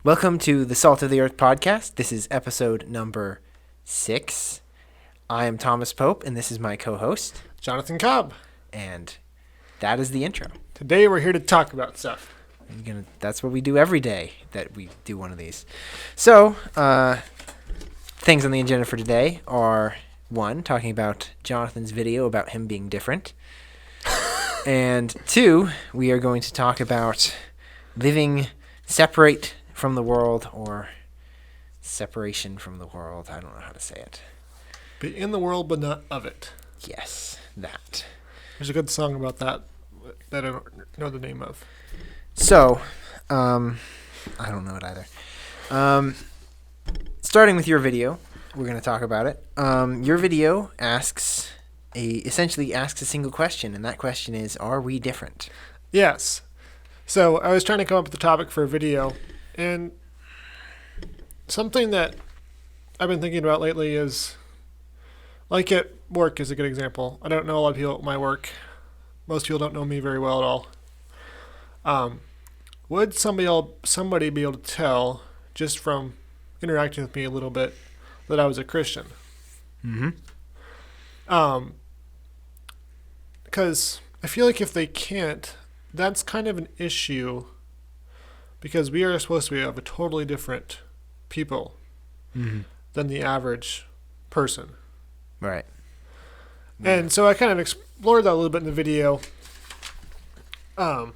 Welcome to the Salt of the Earth podcast. This is episode number 6. I am Thomas Pope, and this is my co-host, Jonathan Cobb. And that is the intro. Today we're here to talk about stuff. That's what we do every day that we do one of these. So, things on the agenda for today are, 1, talking about Jonathan's video about him being different. And 2, we are going to talk about living separate from the world, or separation from the world. I don't know how to say it. Be in the world, but not of it. Yes, that. There's a good song about that I don't know the name of. So, I don't know it either. Starting with your video, we're going to talk about it. Your video essentially asks a single question, and that question is, are we different? Yes. So I was trying to come up with a topic for a video, and something that I've been thinking about lately is, like at work is a good example. I don't know a lot of people at my work. Most people don't know me very well at all. Would somebody be able to tell, just from interacting with me a little bit, that I was a Christian? Mm-hmm. Because I feel like if they can't, that's kind of an issue, because we are supposed to be of a totally different people than the average person. Right. And so I kind of explored that a little bit in the video. And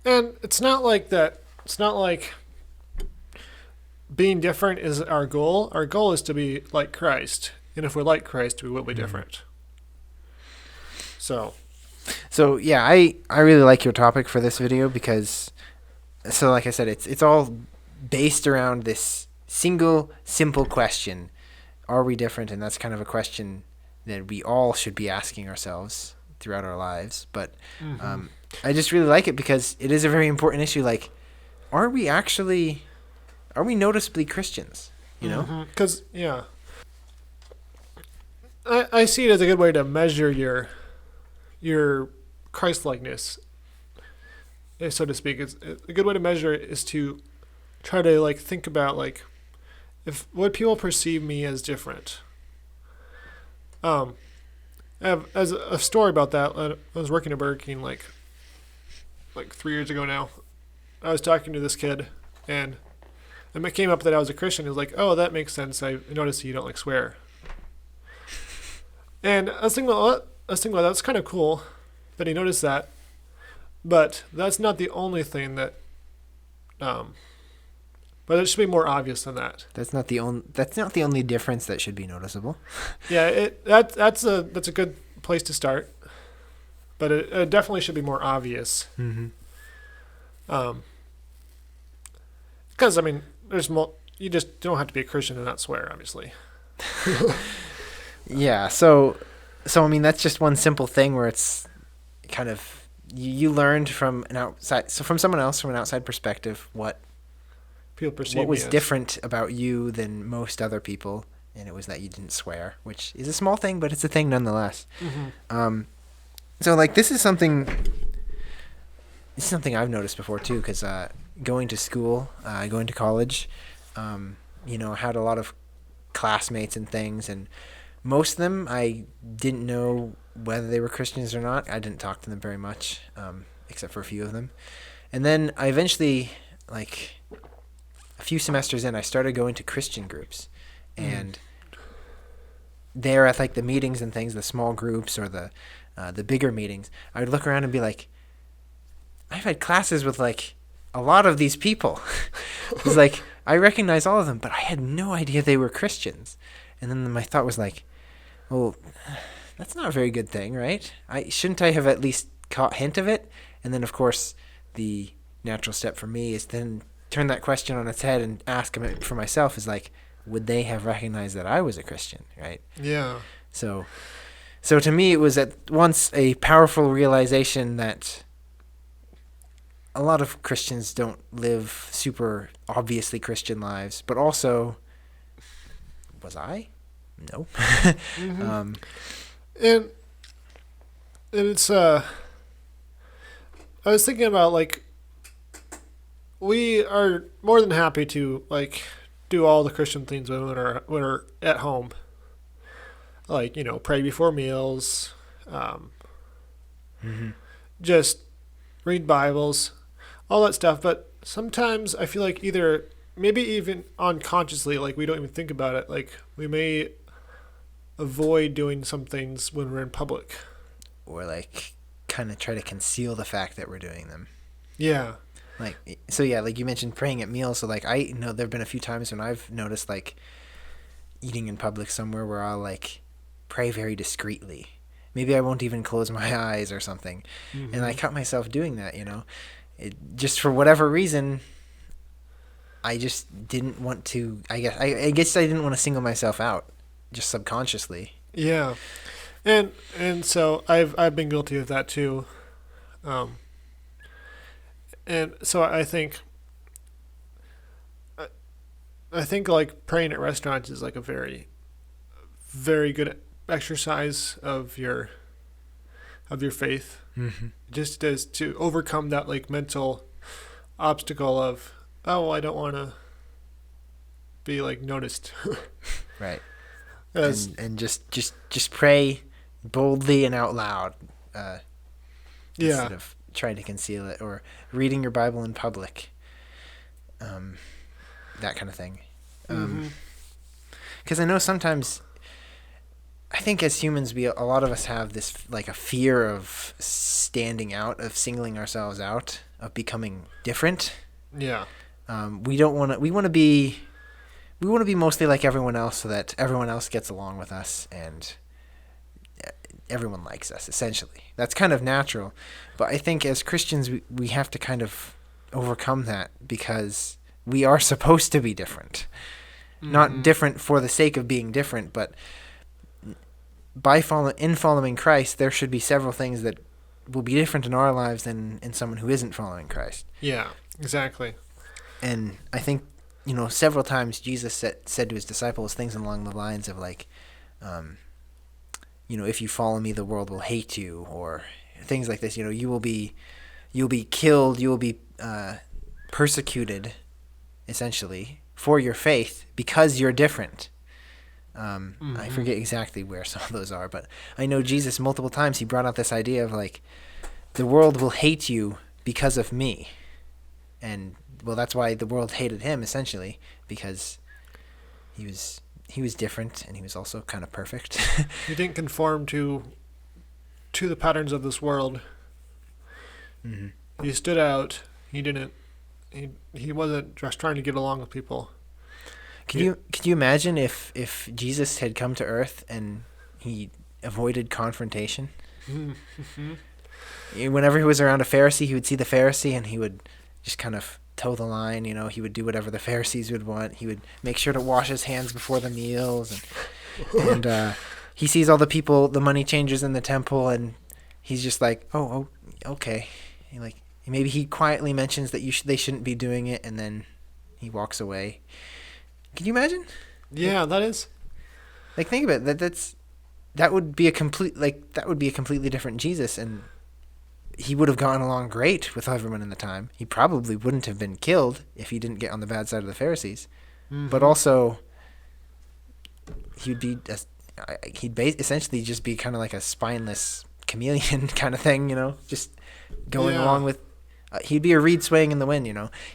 it's not like being different is our goal. Our goal is to be like Christ. And if we're like Christ, we will be different. So yeah, I really like your topic for this video because, so like I said, it's all based around this single, simple question. Are we different? And that's kind of a question that we all should be asking ourselves throughout our lives. But I just really like it because it is a very important issue. Like, are we noticeably Christians? You know? Because, I see it as a good way to measure your Christ-likeness, so to speak. It's a good way to measure it is to try to think about if would people perceive me as different. I have as a story about that. I was working at Burger King like 3 years ago now. I was talking to this kid, and it came up that I was a Christian. He was like, "Oh, that makes sense. I noticed you don't swear." And I was thinking about that's kind of cool that he noticed that, but that's not the only thing that. But it should be more obvious than that. That's not the only difference that should be noticeable. Yeah, that's a good place to start, but it definitely should be more obvious. Because there's you just don't have to be a Christian and not swear, obviously. Yeah, so that's just one simple thing where it's kind of you learned from from someone else, from an outside perspective, what was different about you than most other people, and it was that you didn't swear, which is a small thing, but it's a thing nonetheless. So this is something I've noticed before too, because going to school, going to college, I had a lot of classmates and things, and most of them I didn't know whether they were Christians or not. I didn't talk to them very much, except for a few of them. And then I eventually, a few semesters in, I started going to Christian groups. And there at the meetings and things, the small groups or the bigger meetings, I would look around and be like, I've had classes with a lot of these people. It's I recognize all of them, but I had no idea they were Christians. And then my thought was well, that's not a very good thing, right? Shouldn't I have at least caught hint of it? And then, of course, the natural step for me is then turn that question on its head and ask them for myself is would they have recognized that I was a Christian, right? Yeah. So to me, it was at once a powerful realization that a lot of Christians don't live super obviously Christian lives, but also, was I? No. And it's I was thinking about we are more than happy to like do all the Christian things when we're at home. Like, pray before meals, um, Mm-hmm. just read Bibles, all that stuff. But sometimes I feel like either maybe even unconsciously, like we don't even think about it. Like we may avoid doing some things when we're in public. Or like kind of try to conceal the fact that we're doing them. Yeah. Like, so yeah, like you mentioned praying at meals. So like I know there've been a few times when I've noticed like eating in public somewhere where I'll like pray very discreetly. Maybe I won't even close my eyes or something. Mm-hmm. And I caught myself doing that, It just for whatever reason I just didn't want to. I guess I didn't want to single myself out, just subconsciously. Yeah. And so I've been guilty of that too. Um, and so I think like praying at restaurants is like a very very good exercise of your faith, Mm-hmm. just as to overcome that like mental obstacle of, oh, well, I don't want to be like noticed. Right. As And just pray boldly and out loud, yeah. instead of trying to conceal it or reading your Bible in public, that kind of thing. Mm-hmm. Because I know sometimes, I think as humans, a lot of us have this like a fear of standing out, of singling ourselves out, of becoming different. Yeah. We don't want to. We want to be. We want to be mostly like everyone else, so that everyone else gets along with us and everyone likes us. Essentially, that's kind of natural. But I think as Christians, we have to kind of overcome that because we are supposed to be different. Mm-hmm. Not different for the sake of being different, but in following Christ, there should be several things that will be different in our lives than in someone who isn't following Christ. Yeah. Exactly. And I think, several times Jesus said to his disciples things along the lines of like, if you follow me, the world will hate you, or things like this. You'll be killed, you will be persecuted, essentially, for your faith because you're different. I forget exactly where some of those are, but I know Jesus multiple times he brought out this idea of like, the world will hate you because of me, and well, that's why the world hated him essentially, because he was different and he was also kind of perfect. He didn't conform to the patterns of this world. Mm-hmm. He stood out. He didn't. He wasn't just trying to get along with people. Could you imagine if Jesus had come to Earth and he avoided confrontation? Mm-hmm. Whenever he was around a Pharisee, he would see the Pharisee and he would just kind of toe the line. He would do whatever the Pharisees would want. He would make sure to wash his hands before the meals, and he sees all the people, the money changers in the temple, and he's just like, oh, okay. Maybe he quietly mentions that they shouldn't be doing it, and then he walks away. Can you imagine? Yeah, that is. Like, think about it. That would be a completely different Jesus, and he would have gotten along great with everyone in the time. He probably wouldn't have been killed if he didn't get on the bad side of the Pharisees. Mm-hmm. But also, he'd essentially just be kind of like a spineless chameleon kind of thing, just going along with. He'd be a reed swaying in the wind,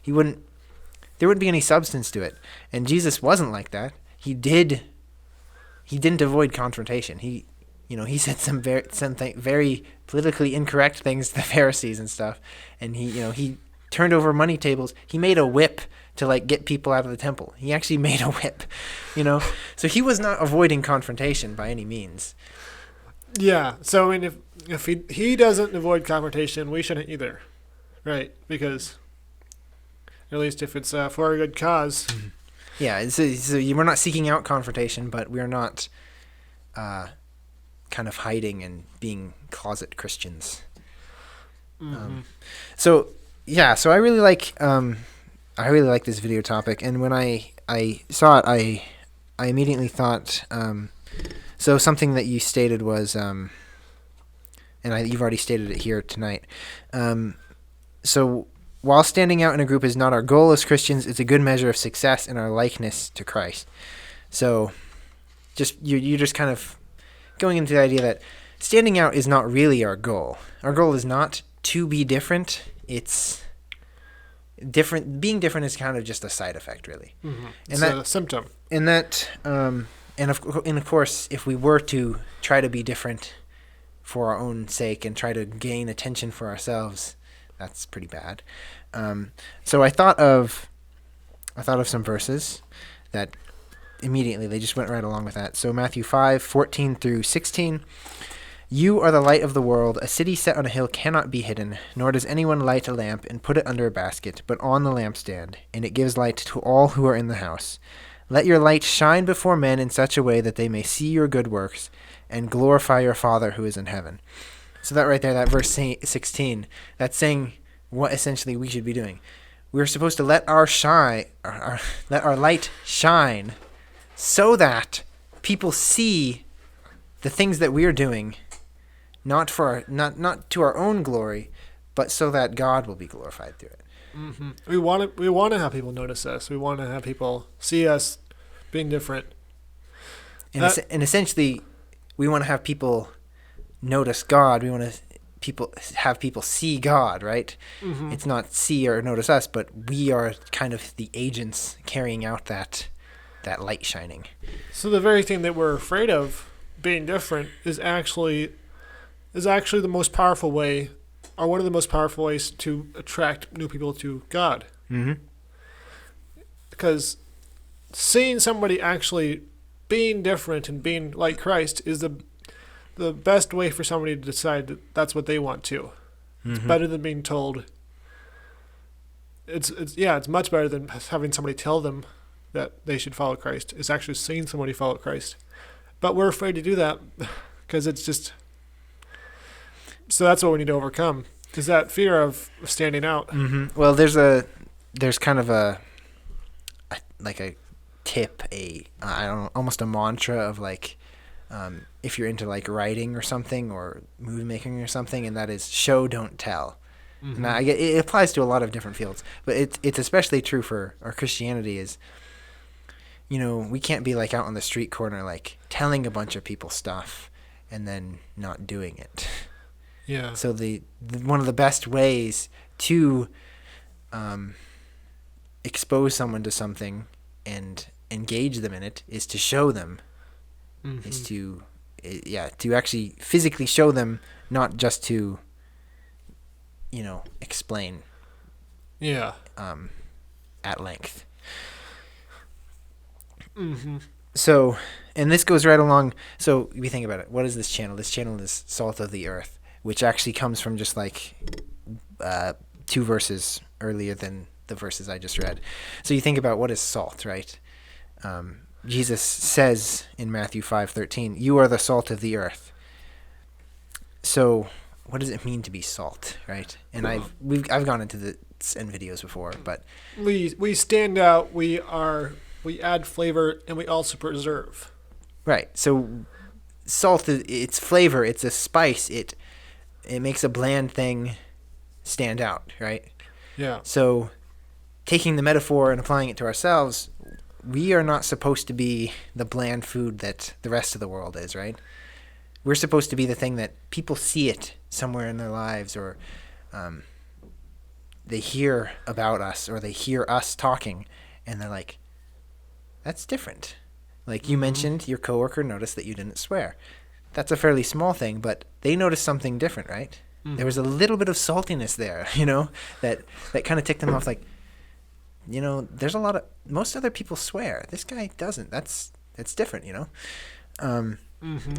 He wouldn't. There wouldn't be any substance to it, and Jesus wasn't like that. He didn't avoid confrontation. He said some very politically incorrect things to the Pharisees and stuff, and he turned over money tables. He made a whip to like get people out of the temple. He actually made a whip, So he was not avoiding confrontation by any means. Yeah. So I mean, if he doesn't avoid confrontation, we shouldn't either, right? Because at least if it's for a good cause. Yeah. So we're not seeking out confrontation, but we're not kind of hiding and being closet Christians. Mm-hmm. So I really like this video topic, and when I saw it, I immediately thought, so something that you stated was, and you've already stated it here tonight. So while standing out in a group is not our goal as Christians, it's a good measure of success in our likeness to Christ. So you're just kind of going into the idea that standing out is not really our goal. Our goal is not to be different. It's different. Being different is kind of just a side effect, really. Mm-hmm. It's a symptom. And of course, if we were to try to be different for our own sake and try to gain attention for ourselves, that's pretty bad. So I thought of some verses that immediately they just went right along with that. So Matthew 5:14 through 16. You are the light of the world. A city set on a hill cannot be hidden, nor does anyone light a lamp and put it under a basket, but on the lampstand, and it gives light to all who are in the house. Let your light shine before men in such a way that they may see your good works and glorify your Father who is in heaven. So that right there, that verse 16, that's saying what essentially we should be doing. We're supposed to let our light shine so that people see the things that we're doing, not to our own glory, but so that God will be glorified through it. Mm-hmm. We want to have people notice us. We want to have people see us being different. And essentially, we want to have people notice God. We want to have people see God, right? Mm-hmm. It's not see or notice us, but we are kind of the agents carrying out that light shining. So the very thing that we're afraid of, being different, is actually the most powerful way, or one of the most powerful ways to attract new people to God. Mm-hmm. Because seeing somebody actually being different and being like Christ is the best way for somebody to decide that that's what they want to. Mm-hmm. It's better than being told. It's much better than having somebody tell them that they should follow Christ. It's actually seeing somebody follow Christ. But we're afraid to do that because it's just... So that's what we need to overcome, is that fear of standing out. Mm-hmm. Well, there's kind of a tip, I don't know, almost a mantra of like, if you're into like writing or something or movie making or something, and that is show, don't tell. Mm-hmm. And it applies to a lot of different fields, but it's especially true for our Christianity. Is, we can't be like out on the street corner like telling a bunch of people stuff and then not doing it. Yeah. So the one of the best ways to expose someone to something and engage them in it is to show them. Mm-hmm. Is to actually physically show them, not just to explain. Yeah. At length. Mm-hmm. So, and this goes right along. So we think about it. What is this channel? This channel is Salt of the Earth, which actually comes from just like 2 verses earlier than the verses I just read. So you think about what is salt, right? Jesus says in Matthew 5:13, "You are the salt of the earth." So what does it mean to be salt, right? And I've gone into this in videos before, but we stand out. We add flavor, and we also preserve. Right. So salt, it's flavor. It's a spice. It makes a bland thing stand out, right? Yeah. So taking the metaphor and applying it to ourselves, we are not supposed to be the bland food that the rest of the world is, right? We're supposed to be the thing that people see it somewhere in their lives, or they hear about us, or they hear us talking, and they're like, that's different. Like you mentioned, your coworker noticed that you didn't swear. That's a fairly small thing, but they noticed something different, right? Mm-hmm. There was a little bit of saltiness there, that kind of ticked them off. Like, there's most other people swear. This guy doesn't. That's different, Mm-hmm.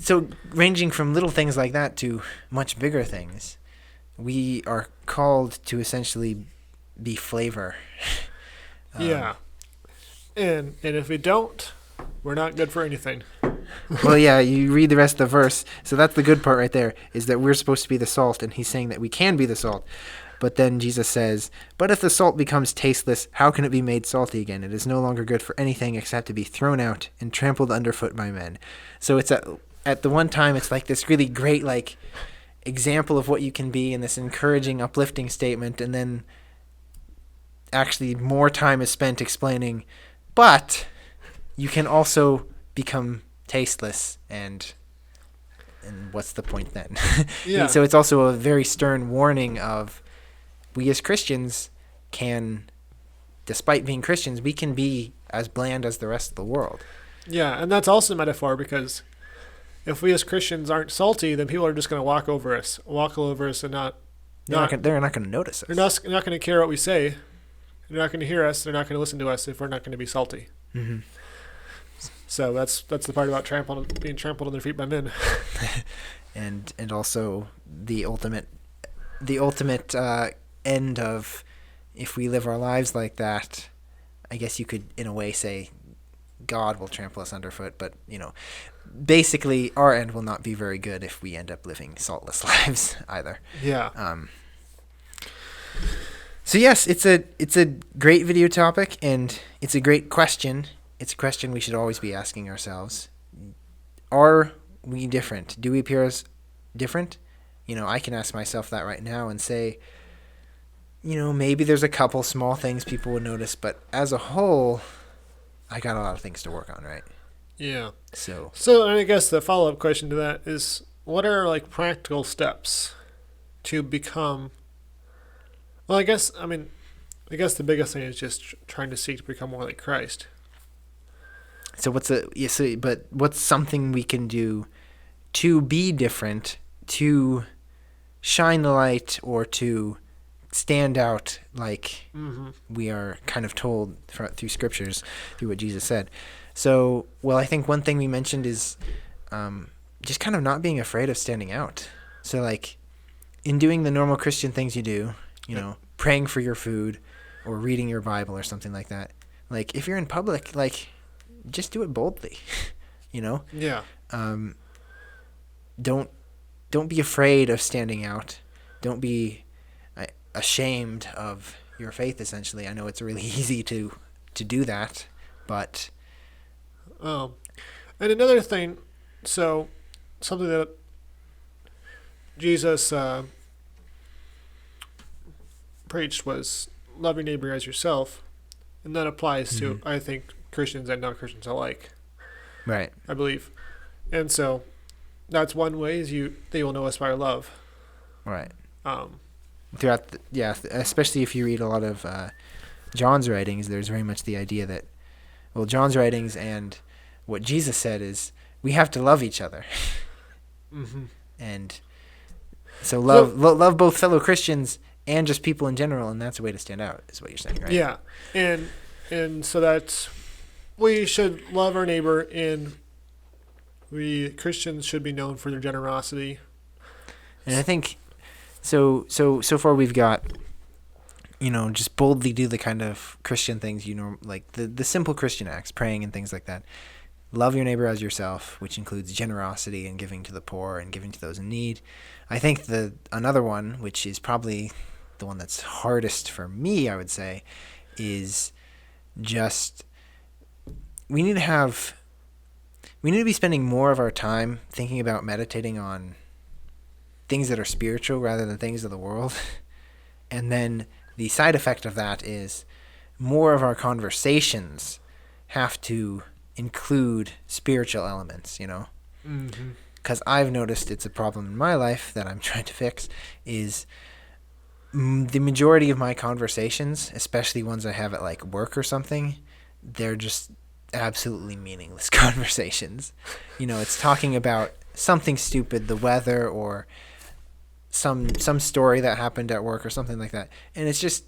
So ranging from little things like that to much bigger things, we are called to essentially be flavor. Yeah. And if we don't, we're not good for anything. Well, yeah, you read the rest of the verse. So that's the good part right there, is that we're supposed to be the salt, and he's saying that we can be the salt. But then Jesus says, "But if the salt becomes tasteless, how can it be made salty again? It is no longer good for anything except to be thrown out and trampled underfoot by men." So it's at the one time, it's like this really great, like, example of what you can be in this encouraging, uplifting statement, and then actually more time is spent explaining, but you can also become tasteless, and what's the point then? Yeah. So it's also a very stern warning of, we as Christians can, despite being Christians, we can be as bland as the rest of the world. Yeah, and that's also a metaphor, because if we as Christians aren't salty, then people are just going to walk over us, and They're not going to notice us. they're not going to care what we say. They're not going to hear us. They're not going to listen to us if we're not going to be salty. Mm-hmm. So that's the part about being trampled on their feet by men. and also the ultimate end of, if we live our lives like that, I guess you could in a way say God will trample us underfoot, but basically our end will not be very good if we end up living saltless lives either. Yeah. So yes, it's a great video topic, and it's a great question. It's a question we should always be asking ourselves. Are we different? Do we appear as different? I can ask myself that right now and say, maybe there's a couple small things people would notice, but as a whole, I got a lot of things to work on, right? Yeah. So I guess the follow-up question to that is, what are practical steps to become? Well, I guess the biggest thing is just trying to seek to become more like Christ. So what's something we can do to be different, to shine the light, or to stand out like we are kind of told through scriptures, through what Jesus said? So, I think one thing we mentioned is just kind of not being afraid of standing out. So in doing the normal Christian things you do, praying for your food or reading your Bible or something like that. If you're in public, just do it boldly, Yeah. Don't be afraid of standing out. Don't be ashamed of your faith, essentially. I know it's really easy to do that, but And another thing, something that Jesus preached was love your neighbor as yourself, and that applies to, I think, Christians and non-Christians alike. Right. I believe. And so that's one way they will know us by our love. Right. Especially if you read a lot of John's writings, there's very much the idea that, John's writings and what Jesus said is we have to love each other. Mm-hmm. And so love both fellow Christians and just people in general, and that's a way to stand out, is what you're saying, right? Yeah. And so that's, we should love our neighbor, and we Christians should be known for their generosity. And I think so far we've got, just boldly do the kind of Christian things like the simple Christian acts, praying and things like that. Love your neighbor as yourself, which includes generosity and giving to the poor and giving to those in need. I think another one, which is probably the one that's hardest for me, I would say, is just we need to be spending more of our time thinking about meditating on things that are spiritual rather than things of the world. And then the side effect of that is more of our conversations have to include spiritual elements, Mm-hmm. Because I've noticed it's a problem in my life that I'm trying to fix, is the majority of my conversations, especially ones I have at work or something, they're just absolutely meaningless conversations. It's talking about something stupid, the weather, or some story that happened at work or something like that, and it's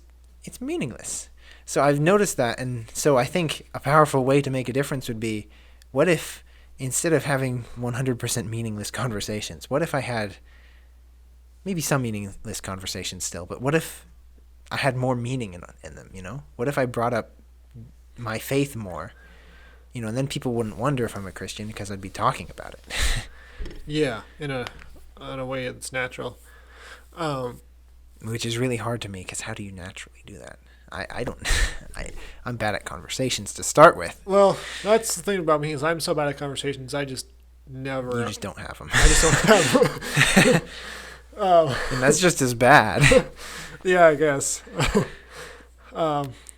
meaningless. So I've noticed that, and so I think a powerful way to make a difference would be, what if instead of having 100% meaningless conversations, what if I had maybe some meaningless conversations still, but what if I had more meaning in them, What if I brought up my faith more, and then people wouldn't wonder if I'm a Christian because I'd be talking about it. Yeah, in a way that's natural. Which is really hard to me, because how do you naturally do that? I don't. I'm bad at conversations to start with. Well, that's the thing about me, is I'm so bad at conversations. I just never. You just don't have them. I just don't have them. And that's just as bad. Yeah, I guess.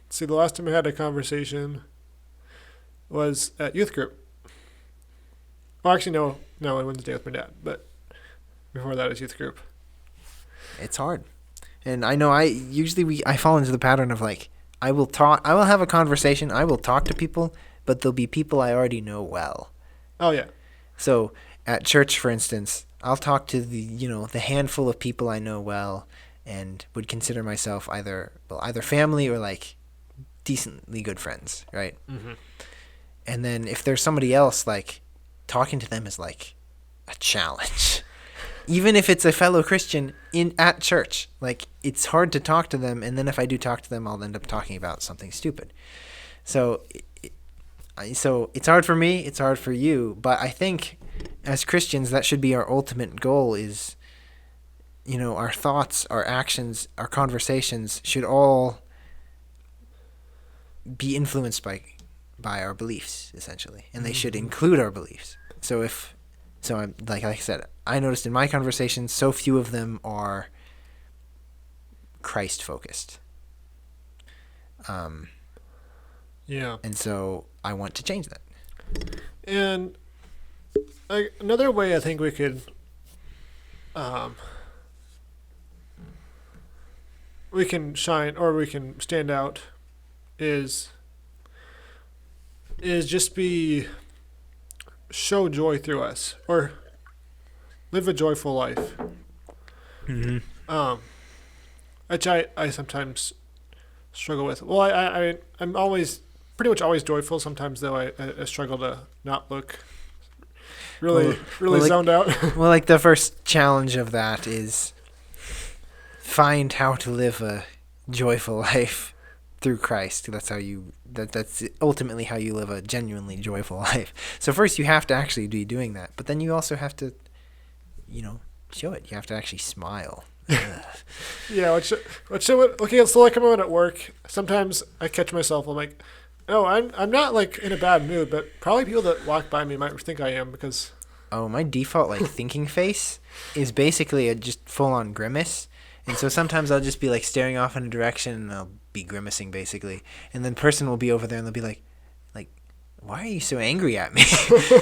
See, the last time I had a conversation was at youth group. Well, actually, no, on Wednesday with my dad, but before that, it was youth group. It's hard. And I know I fall into the pattern of like, I will have a conversation, I will talk to people, but there'll be people I already know well. Oh, yeah. So at church, for instance, I'll talk to the handful of people I know well and would consider myself either family or like decently good friends, right? Mm-hmm. And then if there's somebody else, like talking to them is like a challenge. Even if it's a fellow Christian at church, like it's hard to talk to them, and then if I do talk to them, I'll end up talking about something stupid. So it's hard for me, it's hard for you, but I think as Christians that should be our ultimate goal is, our thoughts, our actions, our conversations should all be influenced by our beliefs, essentially, and they should include our beliefs. So I'm like I said, I noticed in my conversations, so few of them are Christ focused. Yeah. And so I want to change that. And another way I think we could we can shine or we can stand out is just show joy through us or live a joyful life. Mm-hmm. Which I sometimes struggle with. Well, I'm pretty much always joyful. Sometimes though I struggle to not look really zoned out. Well, like the first challenge of that is find how to live a joyful life through Christ. That's ultimately how you live a genuinely joyful life. So first you have to actually be doing that, but then you also have to, show it. You have to actually smile. Yeah, okay, so like I'm at work, sometimes I catch myself, I'm like, oh, I'm not like in a bad mood, but probably people that walk by me might think I am because... Oh, my default like thinking face is basically a just full-on grimace. And so sometimes I'll just be like staring off in a direction and I'll be grimacing basically. And then the person will be over there and they'll be like, why are you so angry at me?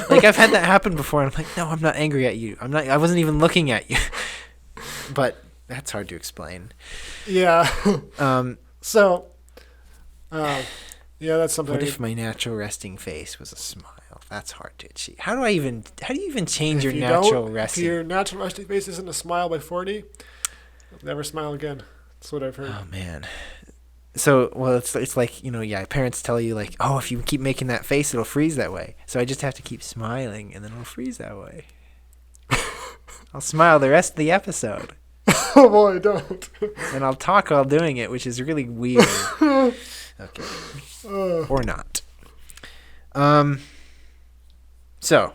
Like I've had that happen before and I'm like, no, I'm not angry at you. I wasn't even looking at you. But that's hard to explain. Yeah. So, yeah, that's something. What if my natural resting face was a smile? That's hard to achieve. How do you even change your natural resting? If your natural resting face isn't a smile by 40, never smile again. That's what I've heard. Oh man. So, well, it's like, parents tell you like, oh, if you keep making that face, it'll freeze that way. So I just have to keep smiling and then it'll freeze that way. I'll smile the rest of the episode. Oh boy, don't. And I'll talk while doing it, which is really weird. Okay. Or not. So,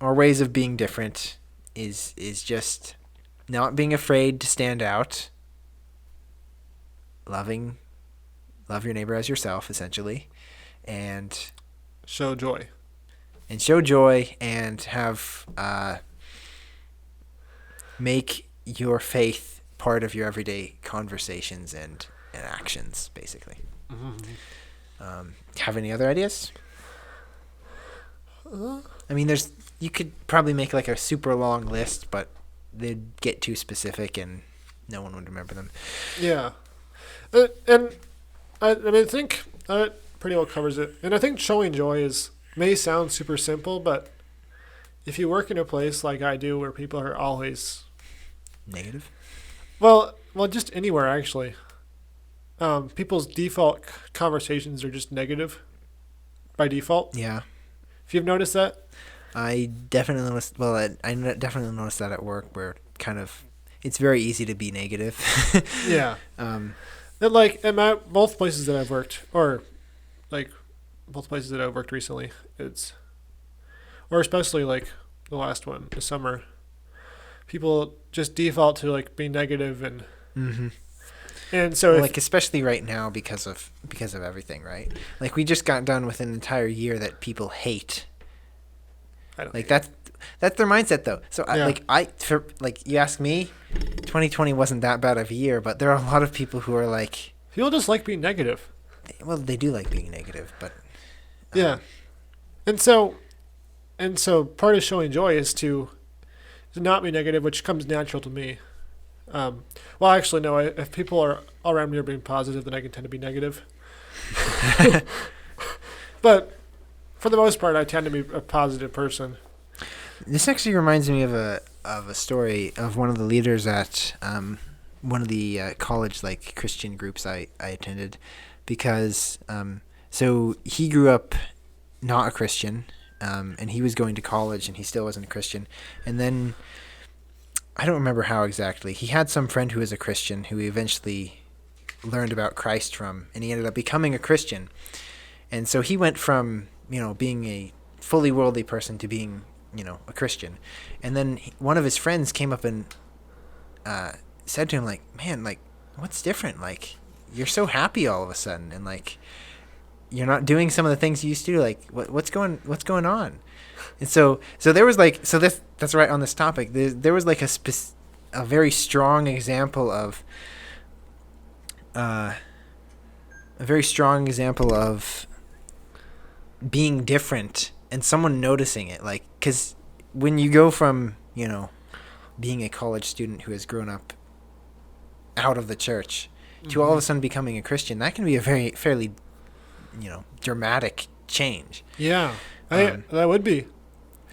our ways of being different is just not being afraid to stand out, love your neighbor as yourself, essentially, and show joy. And have make your faith part of your everyday conversations and actions, basically. Mm-hmm. Have any other ideas? I mean, you could probably make like a super long list, but they'd get too specific and no one would remember them. Yeah. And I think that pretty well covers it. And I think showing joy may sound super simple, but if you work in a place like I do where people are always... Negative? Well, just anywhere, actually. People's default conversations are just negative by default. Yeah. If you've noticed that? I definitely noticed. Well, I definitely noticed that at work, where it's very easy to be negative. Yeah. And like at both places that I've worked, or like both places that I've worked recently, or especially like the last one, the summer, people just default to like being negative and. Mm-hmm. And so, like especially right now because of everything, right? Like we just got done with an entire year that people hate. I don't like that's That's their mindset, though. So, Yeah. you ask me, 2020 wasn't that bad of a year, but there are a lot of people who are like, People just like being negative. well, they do like being negative, but Yeah. And so part of showing joy is to not be negative, which comes natural to me. Well, actually, no. If people are all around me are being positive, then I can tend to be negative. But for the most part, I tend to be a positive person. this actually reminds me of a story of one of the leaders at one of the college like Christian groups I attended, because so he grew up not a Christian, and he was going to college and he still wasn't a Christian, and then I don't remember how exactly. He had some friend who was a Christian who he eventually learned about Christ from, and he ended up becoming a Christian. And so he went from, being a fully worldly person to being, a Christian. And then one of his friends came up and said to him, like, man, like, what's different? Like, you're so happy all of a sudden, and like, you're not doing some of the things you used to do. Like, what's going on? And so there was like, that's right on this topic. There was like a very strong example of being different and someone noticing it. Like, because when you go from, being a college student who has grown up out of the church to all of a sudden becoming a Christian, that can be a fairly, dramatic change. Yeah, that would be.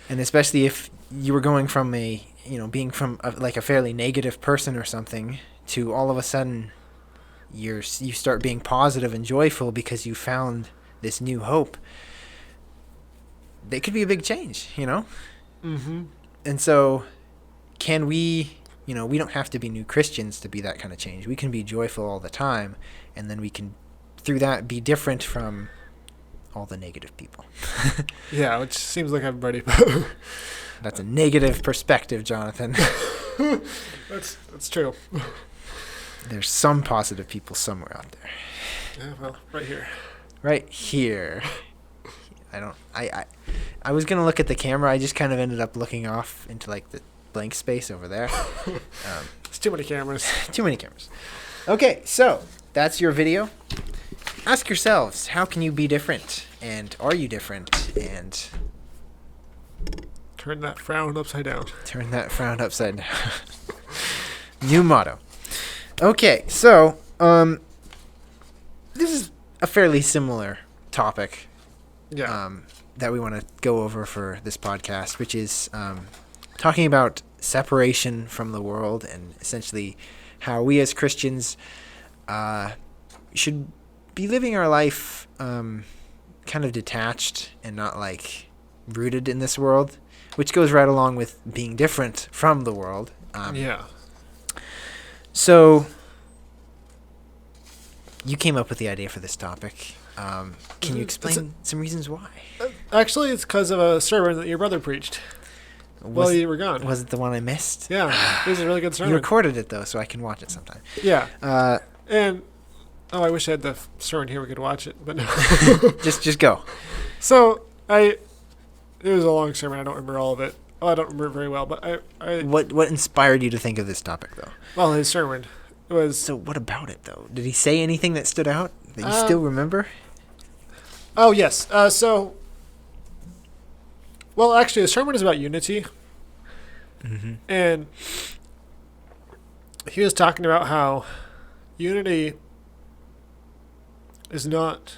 And especially if you were going from being from like a fairly negative person or something to all of a sudden you start being positive and joyful because you found this new hope. They could be a big change, Mm-hmm. And so can we, we don't have to be new Christians to be that kind of change. We can be joyful all the time, and then we can, through that, be different from all the negative people. Yeah, which seems like everybody. That's a negative perspective, Jonathan. That's true. There's some positive people somewhere out there. Yeah, well, right here. Right here. I was going to look at the camera. I just kind of ended up looking off into like the blank space over there. It's too many cameras. Too many cameras. Okay, so that's your video. Ask yourselves, how can you be different? And are you different? And Turn that frown upside down. turn that frown upside down. New motto. Okay, so this is a fairly similar topic Yeah. that we want to go over for this podcast, which is talking about separation from the world, and essentially how we as Christians should be living our life kind of detached and not like rooted in this world, which goes right along with being different from the world. Yeah. So you came up with the idea for this topic. Can you explain some reasons why? Actually, it's because of a sermon that your brother preached while you were gone. Was it the one I missed? Yeah, it was a really good sermon. You recorded it, though, so I can watch it sometime. Yeah. And I wish I had the sermon here. We could watch it, but no. just go. So it was a long sermon. I don't remember all of it. Well, I don't remember it very well, but What inspired you to think of this topic, though? well, his sermon was. So what about it, though? Did he say anything that stood out that you still remember? Oh yes. Well, actually, the sermon is about unity, and he was talking about how unity is not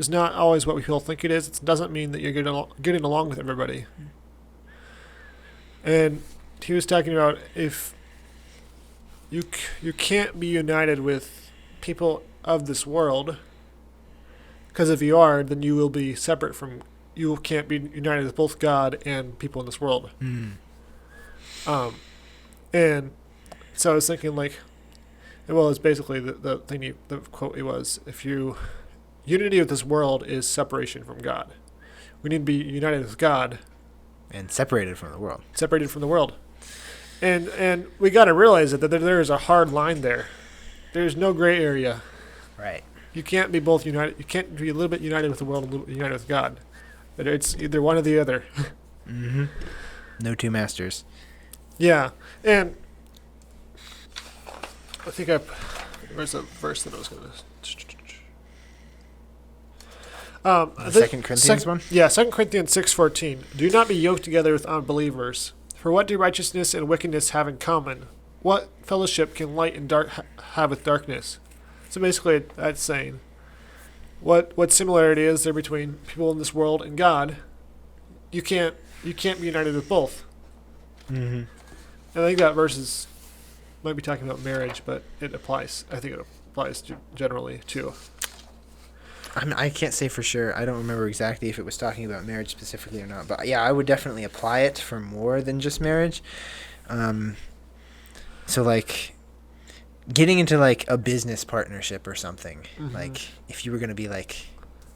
always what we people think it is. It doesn't mean that you're getting along with everybody. And he was talking about if you can't be united with people of this world, because if you are, then you will be separate from. You can't be united with both God and people in this world. And so I was thinking, like, well, it's basically the quote was, unity with this world is separation from God. We need to be united with God. And separated from the world. Separated from the world. And we got to realize that there is a hard line there. There's no gray area. Right. You can't be both united. You can't be a little bit united with the world and a little bit united with God. It's either one or the other. Mm-hmm. No two masters. Yeah, and I think where's the verse that I was going to? The Second Corinthians one? Yeah, 2 Corinthians 6:14. Do not be yoked together with unbelievers. For what do righteousness and wickedness have in common? What fellowship can light and dark have with darkness? So basically, that's saying what similarity is there between people in this world and God? You can't be united with both. Mm-hmm. I think that verse might be talking about marriage, but it applies. I think it applies generally too. I can't say for sure. I don't remember exactly if it was talking about marriage specifically or not. But yeah, I would definitely apply it for more than just marriage. So like getting into like a business partnership or something. Mm-hmm. Like if you were going to be like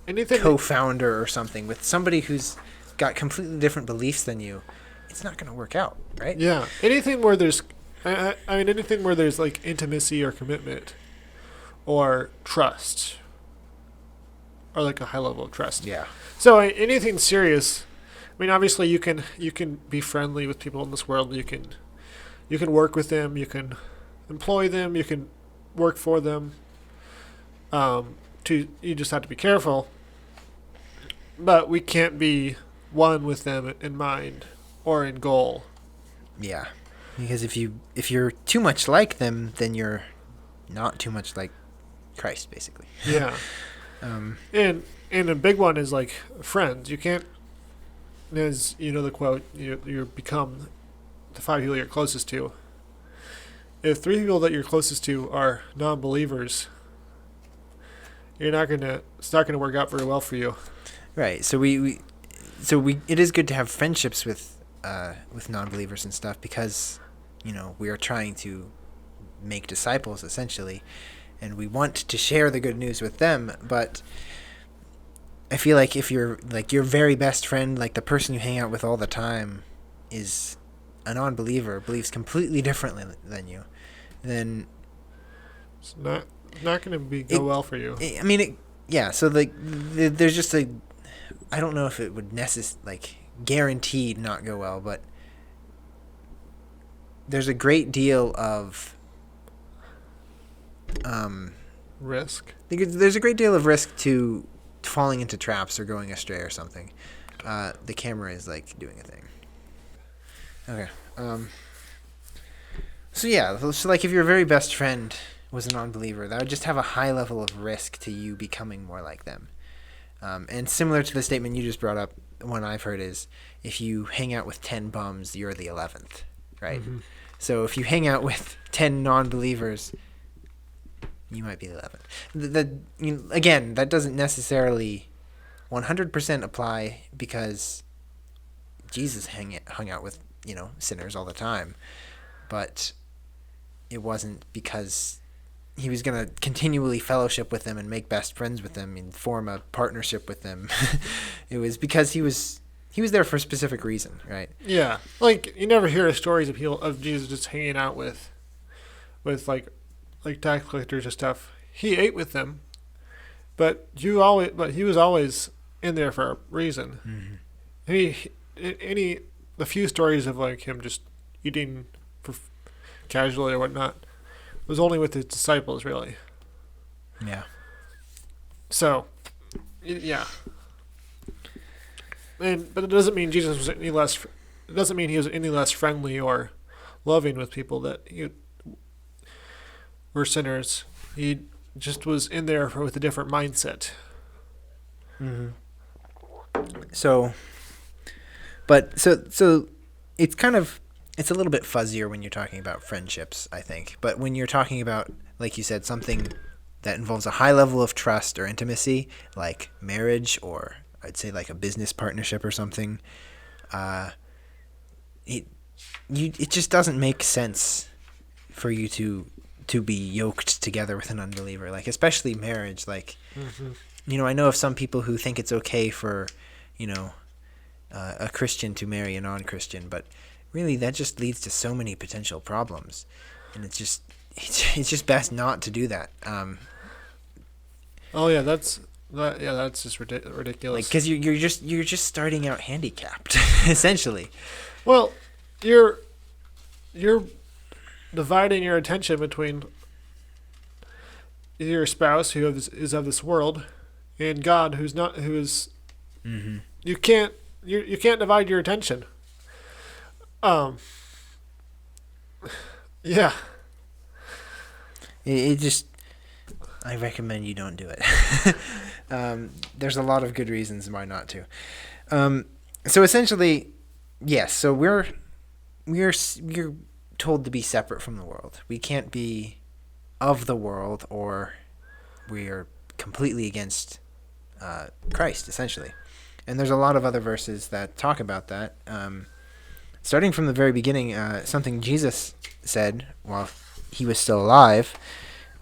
anything co-founder or something with somebody who's got completely different beliefs than you, it's not going to work out, right? Yeah. Anything where there's I mean anything where there's like intimacy or commitment or trust. Or like a high level of trust. Yeah. So anything serious, I mean, obviously you can be friendly with people in this world. You can work with them. You can employ them. You can work for them. You just have to be careful. But we can't be one with them in mind or in goal. Yeah, because if you're too much like them, then you're not too much like Christ, basically. Yeah. And a big one is like friends. You can't, as you know the quote, you become the 5 people you're closest to. If 3 people that you're closest to are non-believers, it's not gonna work out very well for you. Right. So it is good to have friendships with non-believers and stuff because, we are trying to make disciples essentially. And we want to share the good news with them, but I feel like if you're like your very best friend, like the person you hang out with all the time, is a non-believer, believes completely differently than you, then it's not going to go well for you. Yeah. So like, there's just I don't know if it would guaranteed not go well, but there's a great deal of risk. There's a great deal of risk to falling into traps or going astray or something. The camera is like doing a thing. Okay. So yeah, so like if your very best friend was a non-believer, that would just have a high level of risk to you becoming more like them. And similar to the statement you just brought up, one I've heard is, if you hang out with 10 bums, you're the 11th, right? Mm-hmm. So if you hang out with 10 non-believers, you might be the 11th. Again, that doesn't necessarily 100% apply because Jesus hung out with, sinners all the time. But it wasn't because he was going to continually fellowship with them and make best friends with them and form a partnership with them. It was because he was there for a specific reason, right? Yeah. Like, you never hear stories of Jesus just hanging out with like tax collectors and stuff. He ate with them, but he was always in there for a reason. Mm-hmm. The few stories of like him just eating casually or whatnot was only with his disciples, really. Yeah. So, yeah. But it doesn't mean Jesus was any less. It doesn't mean he was any less friendly or loving with people that he were sinners. He just was in there with a different mindset. Mm-hmm. So it's a little bit fuzzier when you're talking about friendships, I think. But when you're talking about, like you said, something that involves a high level of trust or intimacy, like marriage, or I'd say like a business partnership or something, it just doesn't make sense for you to be yoked together with an unbeliever, like especially marriage. Like, mm-hmm. I know of some people who think it's okay for, a Christian to marry a non-Christian, but really that just leads to so many potential problems, and it's just best not to do that. Oh yeah, that's That's just Like, ridiculous. because you're just starting out handicapped, essentially. Well, you're dividing your attention between your spouse is of this world and God who's not who is Hmm. you can't you can't divide your attention. Um yeah. It just, I recommend you don't do it. There's a lot of good reasons why not to. So essentially, yes. So we're told to be separate from the world. We can't be of the world, or we're completely against Christ, essentially. And there's a lot of other verses that talk about that. Starting from the very beginning, something Jesus said while he was still alive,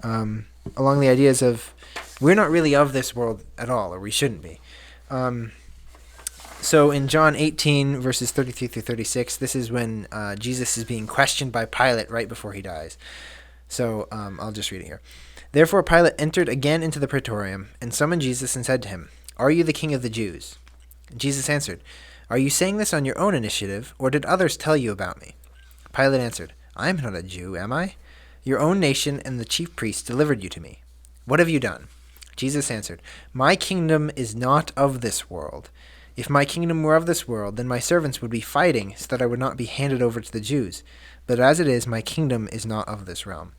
along the ideas of we're not really of this world at all, or we shouldn't be. So in John 18, verses 33 through 36, this is when Jesus is being questioned by Pilate right before he dies. So I'll just read it here. Therefore Pilate entered again into the praetorium and summoned Jesus and said to him, "Are you the king of the Jews?" Jesus answered, "Are you saying this on your own initiative, or did others tell you about me?" Pilate answered, "I am not a Jew, am I? Your own nation and the chief priests delivered you to me. What have you done?" Jesus answered, "My kingdom is not of this world. If my kingdom were of this world, then my servants would be fighting so that I would not be handed over to the Jews. But as it is, my kingdom is not of this realm."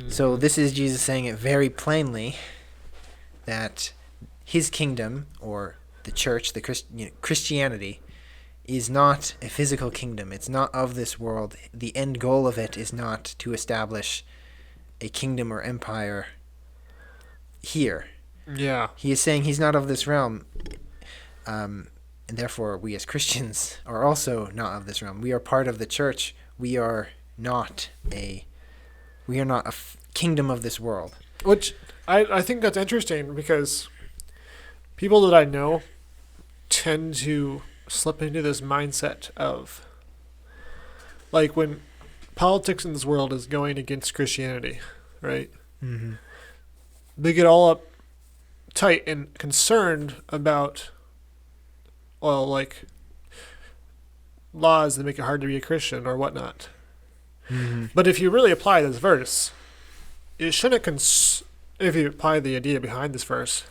So this is Jesus saying it very plainly that his kingdom, or the church, Christianity, is not a physical kingdom. It's not of this world. The end goal of it is not to establish a kingdom or empire here. Yeah. He is saying he's not of this realm, and therefore we as Christians are also not of this realm. We are part of the church. We are not a kingdom of this world. Which I think that's interesting because people that I know tend to slip into this mindset of like when politics in this world is going against Christianity, right? Mm-hmm. They get all uptight and concerned about, well, like laws that make it hard to be a Christian or whatnot. Mm-hmm. But if you really apply this verse, it shouldn't if you apply the idea behind this verse,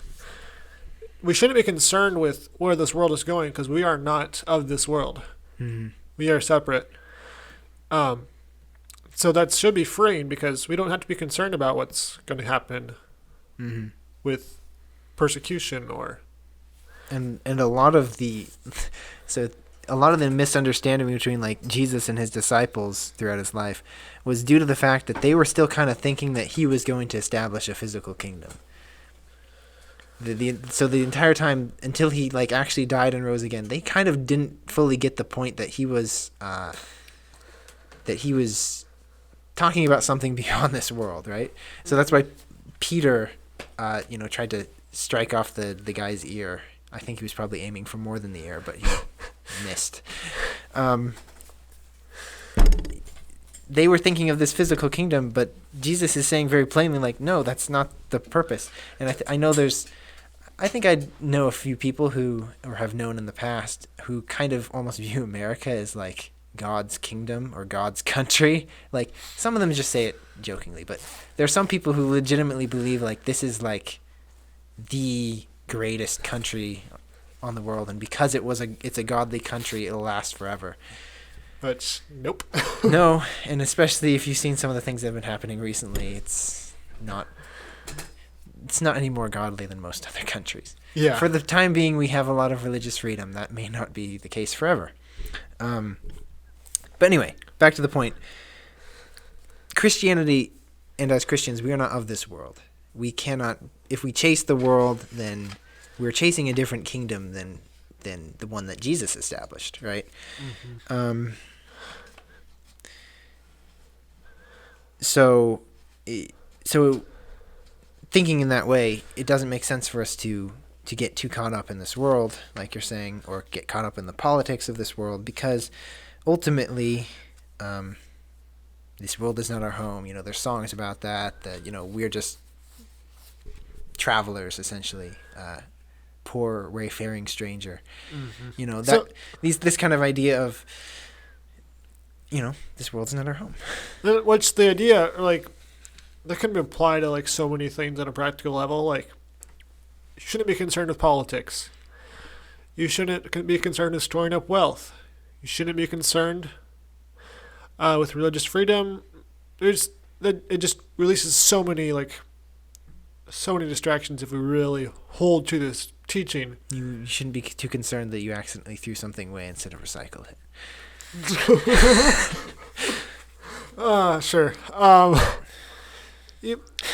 we shouldn't be concerned with where this world is going because we are not of this world. Mm-hmm. We are separate. So that should be freeing because we don't have to be concerned about what's going to happen Mm-hmm. with persecution or. And a lot of the misunderstanding between like Jesus and his disciples throughout his life was due to the fact that they were still kind of thinking that he was going to establish a physical kingdom. So the entire time until he like actually died and rose again, they kind of didn't fully get the point that he was talking about something beyond this world, right? So that's why Peter, tried to strike off the guy's ear. I think he was probably aiming for more than the ear, but he missed. They were thinking of this physical kingdom, but Jesus is saying very plainly, like, no, that's not the purpose. And I think I know a few people who, or have known in the past, who kind of almost view America as like God's kingdom or God's country. Like, some of them just say it jokingly, but there are some people who legitimately believe like this is like the greatest country on the world, and because it's a godly country, it'll last forever. But nope. No, and especially if you've seen some of the things that have been happening recently, it's not any more godly than most other countries. Yeah. For the time being, we have a lot of religious freedom. That may not be the case forever. But anyway, back to the point. Christianity, and as Christians, we are not of this world. We cannot, if we chase the world, then we're chasing a different kingdom than the one that Jesus established, right? Mm-hmm. So thinking in that way, it doesn't make sense for us to get too caught up in this world, like you're saying, or get caught up in the politics of this world, because ultimately, this world is not our home. There's songs about that, we're just travelers, essentially, poor wayfaring stranger. Mm-hmm. You know, So, this kind of idea of, this world's not our home. what's the idea? Like, that can be applied to like so many things on a practical level. Like, you shouldn't be concerned with politics. You shouldn't be concerned with storing up wealth. You shouldn't be concerned with religious freedom. It just releases so many distractions if we really hold to this teaching. You shouldn't be too concerned that you accidentally threw something away instead of recycled it. Sure.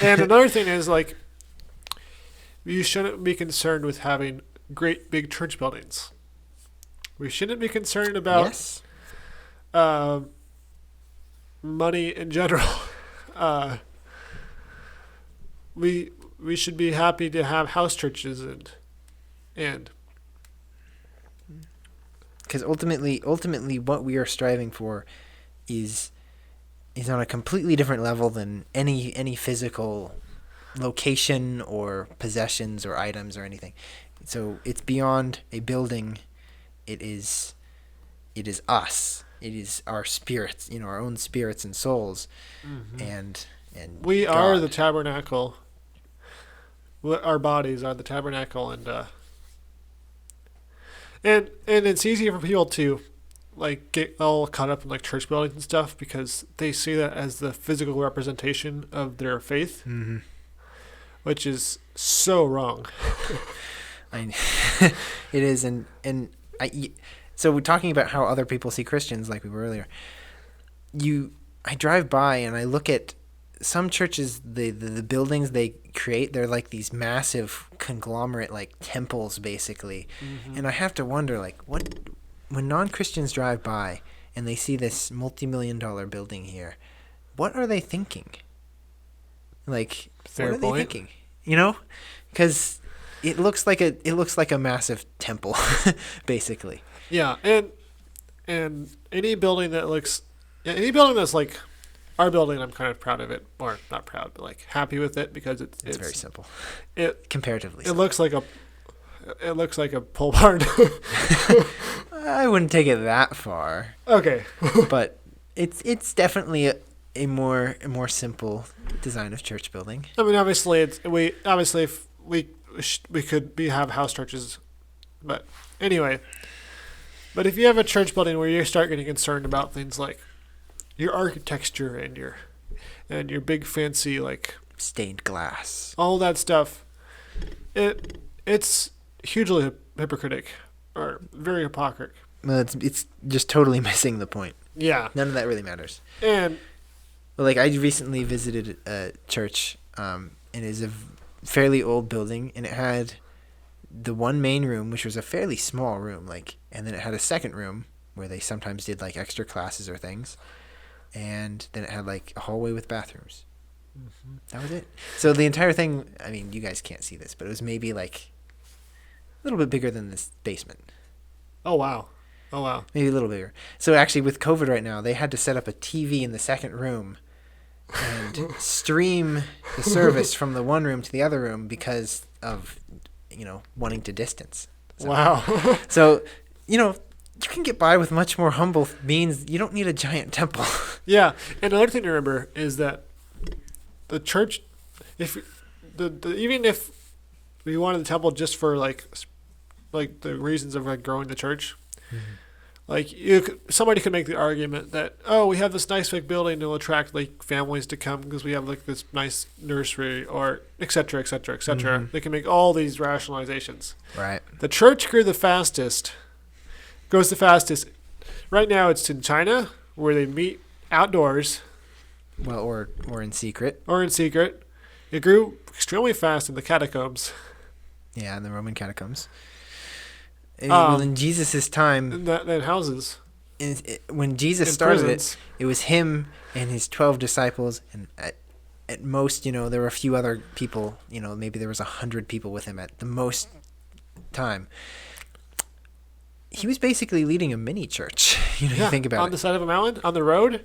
And another thing is like, you shouldn't be concerned with having great big church buildings. We shouldn't be concerned about Yes. money in general. We should be happy to have house churches and Because ultimately, what we are striving for is on a completely different level than any physical location or possessions or items or anything. So it's beyond a building. It is us. It is our spirits, our own spirits and souls, and we God. are the tabernacle. Our bodies are the tabernacle, and it's easier for people to like get all caught up in like church buildings and stuff because they see that as the physical representation of their faith, which is so wrong. It is, and so we're talking about how other people see Christians, like we were earlier. I drive by and I look at some churches, the buildings they create, they're like these massive conglomerate, like temples, basically. And I have to wonder, like, when non-Christians drive by and they see this multi-million-dollar building here, what are they thinking? Like, Fair what are point. they thinking? Because it looks like a massive temple, basically. Yeah, and any building that's like our building, I'm kind of proud of it, or not proud, but like happy with it because it's very simple. It Comparatively, it simple. looks like a pole barn. I wouldn't take it that far, Okay. but it's definitely a more simple design of church building. I mean, obviously if we could have house churches, but anyway. But if you have a church building where you start getting concerned about things like your architecture and your big fancy like Stained glass. all that stuff, it's hugely hypocritic or very hypocritical. Well, it's just totally missing the point. Yeah, None of that really matters. and Well, like I recently visited a church, and it's a fairly old building, and it had the one main room, which was a fairly small room, and then it had a second room where they sometimes did like extra classes or things, and then it had like a hallway with bathrooms. That was it. So the entire thing, I mean, you guys can't see this, but it was maybe like a little bit bigger than this basement. oh wow. Maybe a little bigger. So actually with COVID right now, they had to set up a TV in the second room and stream the service from the one room to the other room because of, wanting to distance. So, Wow. So, you can get by with much more humble means. You don't need a giant temple. Yeah, and another thing to remember is that the church, if even if we wanted the temple just for like the reasons of like growing the church, like somebody could make the argument that we have this nice big building to attract like families to come because we have like this nice nursery or et cetera, et cetera, et cetera. They can make all these rationalizations. Right. The church grows the fastest. Right now, it's in China where they meet outdoors. Well, or in secret. Or in secret. It grew extremely fast in the catacombs. Yeah, in the Roman catacombs. Well, in Jesus' time, In houses. when Jesus In started prisons. it was him and his 12 disciples, and at most, there were a few other people. Maybe there was 100 people with him at the most time. He was basically leading a mini church. You think about on the side of a mountain, on the road,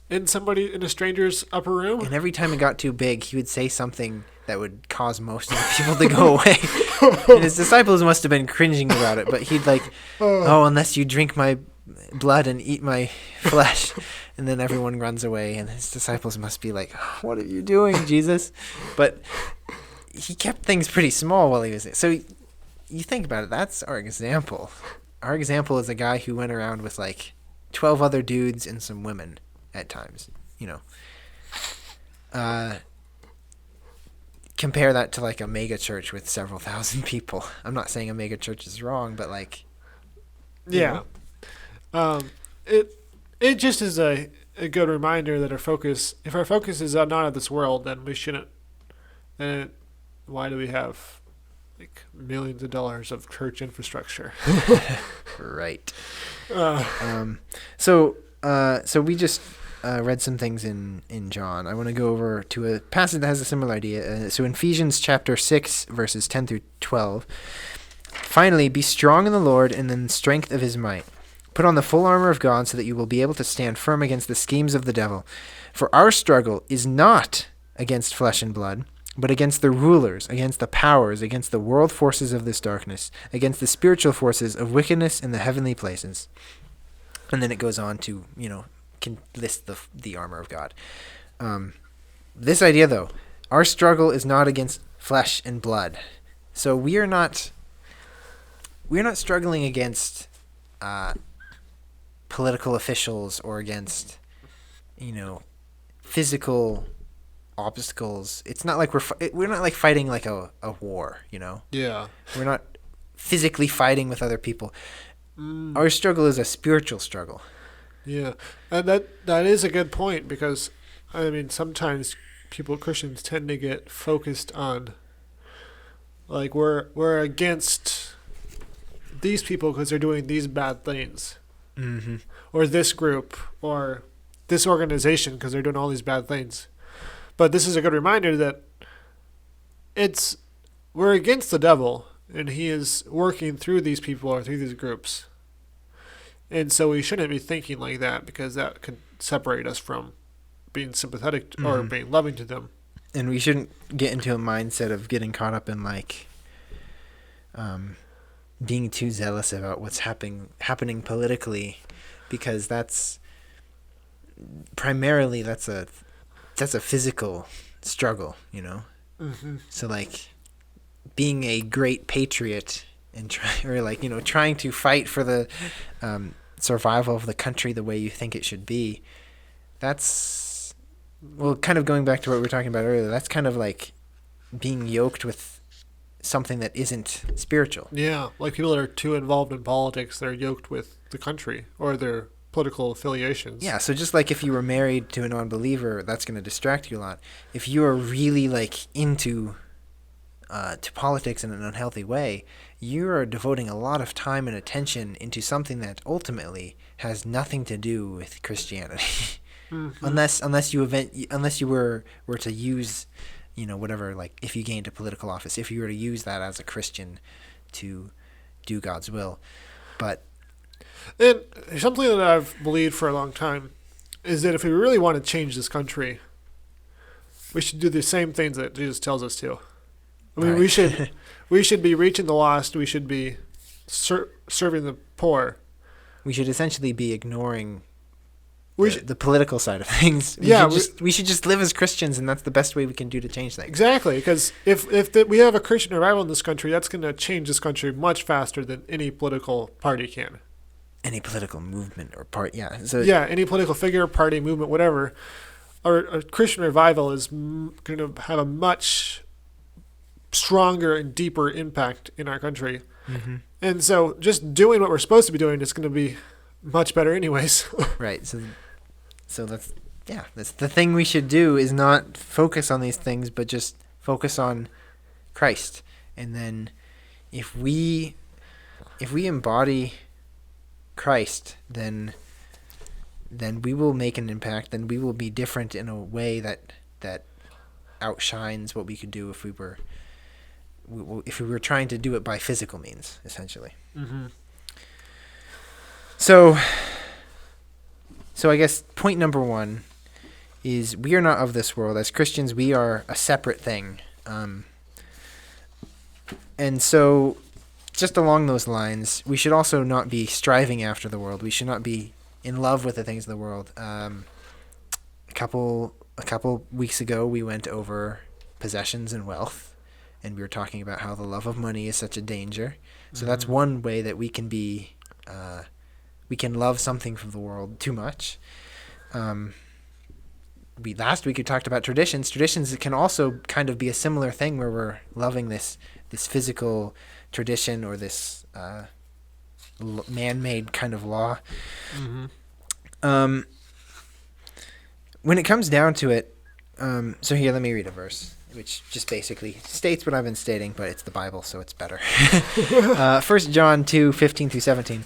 in a stranger's upper room. And every time it got too big, he would say something that would cause most of the people to go away. And his disciples must have been cringing about it, but he'd like, oh, unless you drink my blood and eat my flesh. And then everyone runs away, and his disciples must be like, oh, what are you doing, Jesus? But he kept things pretty small while he was there. So you think about it, that's our example. Our example is a guy who went around with like 12 other dudes and some women at times, you know. Compare that to like a mega church with several thousand people. I'm not saying a mega church is wrong, but like, yeah. It just is a good reminder that if our focus is not of this world, then we shouldn't. Then why do we have like millions of dollars of church infrastructure? Right. So we just read some things in John. I want to go over to a passage that has a similar idea. So in Ephesians chapter 6, verses 10 through 12, finally, be strong in the Lord and in the strength of his might. Put on the full armor of God so that you will be able to stand firm against the schemes of the devil. For our struggle is not against flesh and blood, but against the rulers, against the powers, against the world forces of this darkness, against the spiritual forces of wickedness in the heavenly places. And then it goes on to, can list the armor of God. This idea, though, our struggle is not against flesh and blood. So we're not struggling against political officials or against, physical obstacles. It's not like we're not like fighting like a war, Yeah. We're not physically fighting with other people. Our struggle is a spiritual struggle. Yeah, and that is a good point, because I mean sometimes Christians tend to get focused on like we're against these people because they're doing these bad things, or this group or this organization because they're doing all these bad things. But this is a good reminder that we're against the devil, and he is working through these people or through these groups. And so we shouldn't be thinking like that, because that can separate us from being sympathetic or being loving to them. And we shouldn't get into a mindset of getting caught up in like being too zealous about what's happening politically, because that's a physical struggle, So like being a great patriot and trying to fight for the survival of the country the way you think it should be, that's, well, kind of going back to what we were talking about earlier, that's kind of like being yoked with something that isn't spiritual. Yeah, like people that are too involved in politics, they're yoked with the country or their political affiliations. Yeah, so just like if you were married to a non-believer, that's going to distract you a lot. If you are really like into to politics in an unhealthy way, you are devoting a lot of time and attention into something that ultimately has nothing to do with Christianity. unless you were to use, whatever, like if you gained a political office, if you were to use that as a Christian to do God's will. But and something that I've believed for a long time is that if we really want to change this country, we should do the same things that Jesus tells us to. I mean, right. we should be reaching the lost. We should be serving the poor. We should essentially be ignoring the political side of things. We should just live as Christians, and that's the best way we can do to change things. Exactly, because if we have a Christian revival in this country, that's going to change this country much faster than any political party can. Any political movement or part, yeah. So any political figure, party, movement, whatever. A Christian revival is going to have a much stronger and deeper impact in our country. And so just doing what we're supposed to be doing is going to be much better anyways. Right. So that's the thing we should do, is not focus on these things, but just focus on Christ. And then if we embody Christ, then we will make an impact. Then we will be different in a way that outshines what we could do if we were trying to do it by physical means, essentially. So I guess point number one is we are not of this world. As Christians, we are a separate thing And so, just along those lines, we should also not be striving after the world. We should not be in love with the things of the world. A couple weeks ago, we went over possessions and wealth, and we were talking about how the love of money is such a danger. So that's one way that we can be, we can love something from the world too much. Last week we talked about traditions. Traditions can also kind of be a similar thing where we're loving this physical tradition or this man-made kind of law. When it comes down to it, so here, let me read a verse, which just basically states what I've been stating, but it's the Bible, so it's better. 1 John 2:15-17.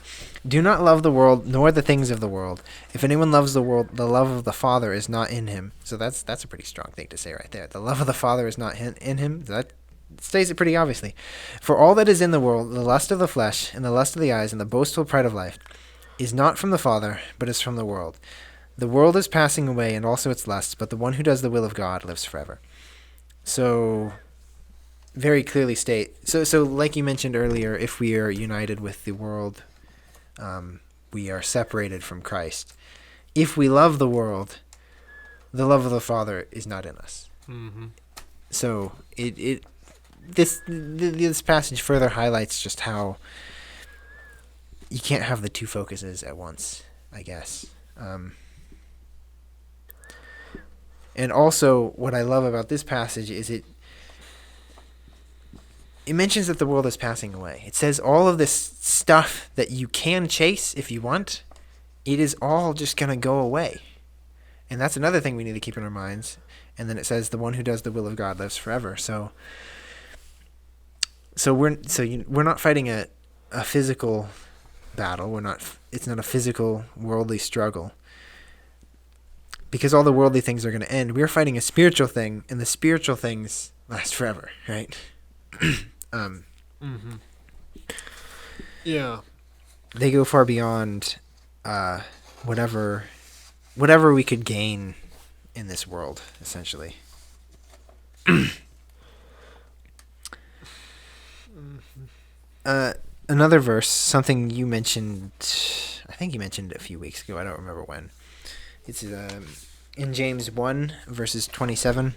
Do not love the world, nor the things of the world. If anyone loves the world, the love of the Father is not in him. So that's a pretty strong thing to say right there. The love of the Father is not in him. That states it pretty obviously. For all that is in the world, the lust of the flesh, and the lust of the eyes, and the boastful pride of life, is not from the Father, but is from the world. The world is passing away, and also its lusts, but the one who does the will of God lives forever. So, very clearly state. So like you mentioned earlier, if we are united with the world, we are separated from Christ. If we love the world, the love of the Father is not in us. So this passage further highlights just how you can't have the two focuses at once, I guess. And also, what I love about this passage is it mentions that the world is passing away. It says all of this stuff that you can chase if you want, it is all just going to go away. And that's another thing we need to keep in our minds. And then it says the one who does the will of God lives forever. So we're not fighting a physical battle. It's not a physical worldly struggle. Because all the worldly things are going to end. We're fighting a spiritual thing, and the spiritual things last forever, right? Yeah. They go far beyond whatever we could gain in this world, essentially. Another verse, something you mentioned, I think you mentioned it a few weeks ago, I don't remember when. It's in James 1, verses 27.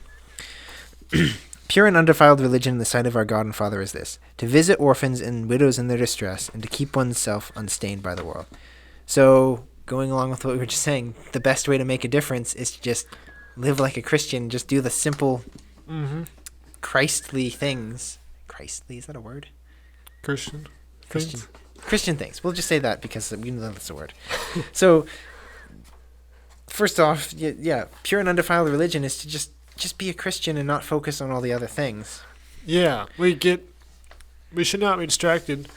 Pure and undefiled religion in the sight of our God and Father is this: to visit orphans and widows in their distress, and to keep oneself unstained by the world. So, going along with what we were just saying, the best way to make a difference is to just live like a Christian. Just do the simple, Christly things. Christly, is that a word? Christian things. We'll just say that because we know that's a word. So, first off, yeah, pure and undefiled religion is to just be a Christian and not focus on all the other things. Yeah, we should not be distracted.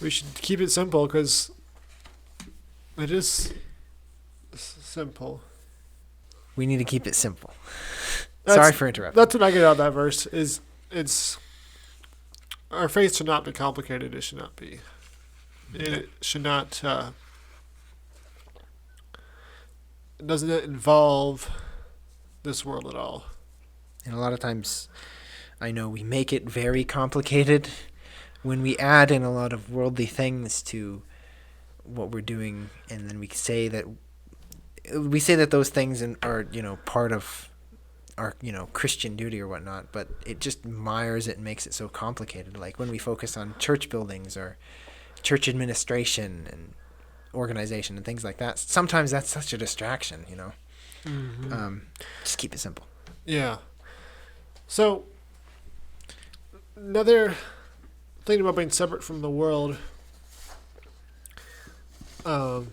We should keep it simple because it is simple. We need to keep it simple. Sorry for interrupting. That's what I get out of that verse. It's our faith should not be complicated. It should not be. It should not. It doesn't involve this world at all. And a lot of times, I know we make it very complicated when we add in a lot of worldly things to what we're doing, and then we say that those things are part of our Christian duty or whatnot, but it just mires it and makes it so complicated. Like when we focus on church buildings or church administration and organization and things like that, sometimes that's such a distraction. Just keep it simple. Yeah. So another thing about being separate from the world. Well,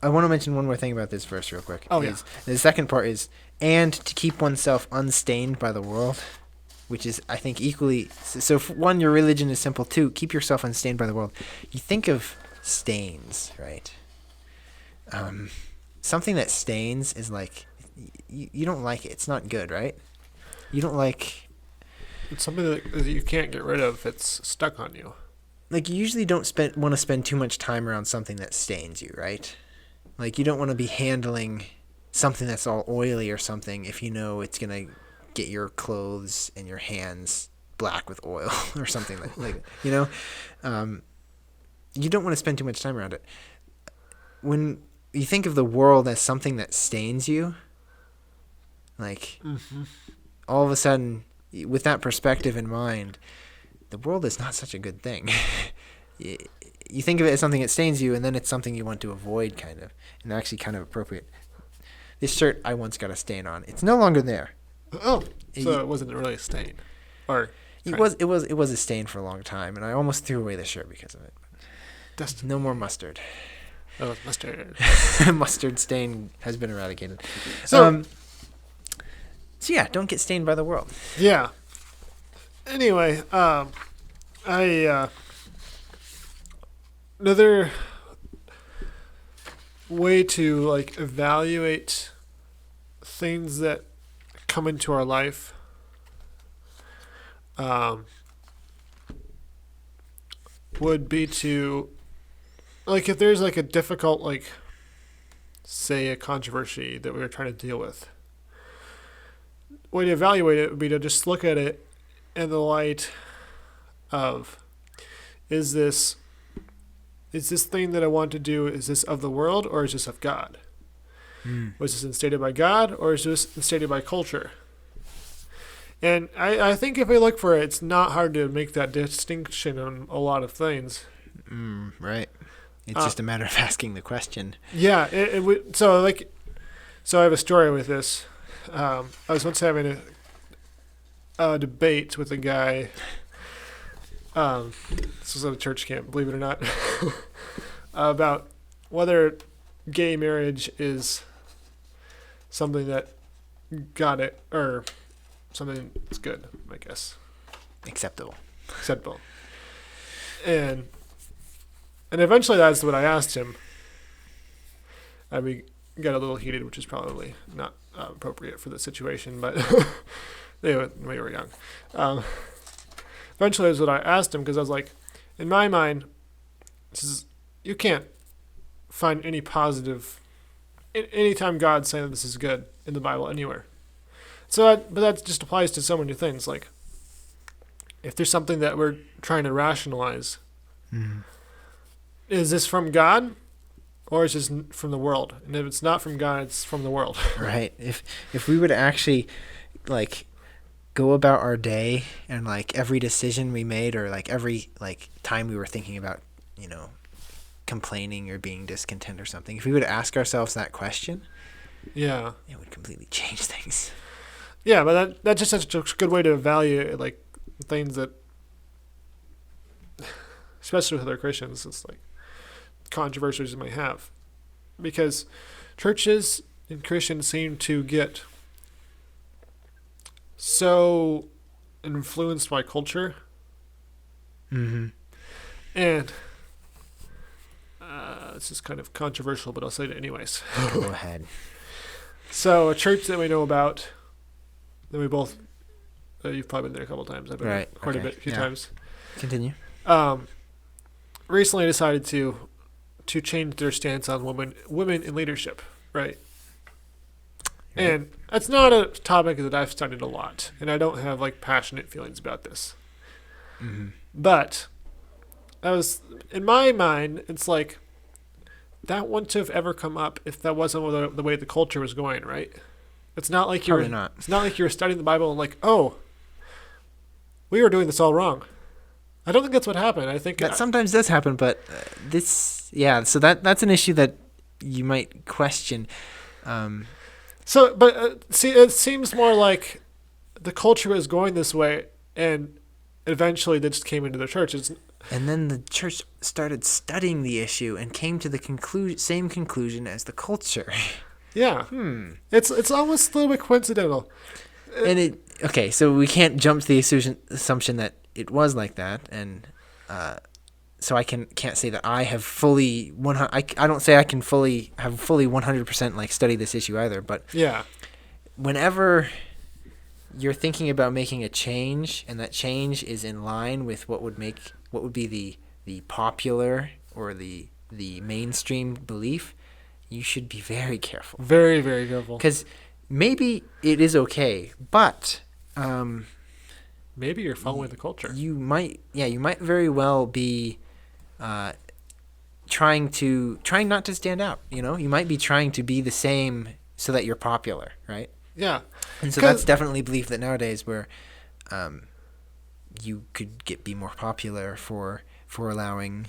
I want to mention one more thing about this verse real quick. Oh, yeah. The second part is, and to keep oneself unstained by the world, which is, I think, equally... So, one, your religion is simple. Two, keep yourself unstained by the world. You think of stains, right? Something that stains is like... You don't like it. It's not good, right? You don't like... It's something that you can't get rid of if it's stuck on you. Like, you usually don't want to spend too much time around something that stains you, right? Like, you don't want to be handling something that's all oily or something if you know it's going to get your clothes and your hands black with oil or something like you know. You don't want to spend too much time around it. When you think of the world as something that stains you, like all of a sudden, with that perspective in mind, the world is not such a good thing. You think of it as something that stains you, and then it's something you want to avoid, kind of, and actually kind of appropriate. This shirt I once got a stain on. It's no longer there. Oh, so it wasn't really a stain, or it was a stain for a long time, and I almost threw away the shirt because of it. No more mustard. Oh, mustard. Mustard stain has been eradicated. So yeah, don't get stained by the world. Yeah. Anyway, another way to like evaluate things that come into our life would be to, like, if there's like a difficult, like, say a controversy that we were trying to deal with, way to evaluate it would be to just look at it in the light of, is this thing that I want to do, is this of the world or is this of God? Was this instated by God or is this instated by culture? And I think if we look for it, it's not hard to make that distinction on a lot of things. Right. It's just a matter of asking the question. Yeah. So I have a story with this. I was once having a debate with a guy. This was at a church camp, believe it or not, about whether gay marriage is something that got it or something that's good, I guess. Acceptable. And eventually that's what I asked him. We got a little heated, which is probably not appropriate for the situation, but we were young. Eventually that's what I asked him, because I was like, in my mind, you can't find any positive anytime God's saying that this is good in the Bible anywhere. But that just applies to so many things. Like, if there's something that we're trying to rationalize, is this from God or is this from the world? And if it's not from God, it's from the world. Right. If we would actually, like, go about our day and, like, every decision we made, or like every, like, time we were thinking about, complaining or being discontent or something, if we would ask ourselves that question, yeah, it would completely change things. Yeah, but that's just such a good way to evaluate, like, things that, especially with other Christians, it's like controversies you might have, because churches and Christians seem to get so influenced by culture, and this is kind of controversial, but I'll say it anyways. Go ahead. So a church that we know about, that we both, you've probably been there a couple of times. I've been quite a few times. Continue. Recently decided to change their stance on women in leadership, right? And that's not a topic that I've studied a lot, and I don't have, like, passionate feelings about this. But in my mind, it's like, that wouldn't have ever come up if that wasn't the way the culture was going, right? It's not like It's not like you're studying the Bible and like, oh, we were doing this all wrong. I don't think that's what happened. I think that sometimes does happen, but so that's an issue that you might question. See, it seems more like the culture was going this way, and eventually they just came into the church. And then the church started studying the issue and came to the same conclusion as the culture. Yeah. It's almost a little bit coincidental. So we can't jump to the assumption that it was like that, and so I can't say that I have fully I don't say I can fully 100% like study this issue either. But yeah, whenever you're thinking about making a change, and that change is in line with what would be the popular or the mainstream belief, you should be very careful. Very, very careful. Because maybe it is okay, but Maybe you're following the culture. you might very well be uh, trying not to stand out. You know, you might be trying to be the same so that you're popular, right? Yeah, And so that's because definitely a belief that nowadays where um, you could be more popular for allowing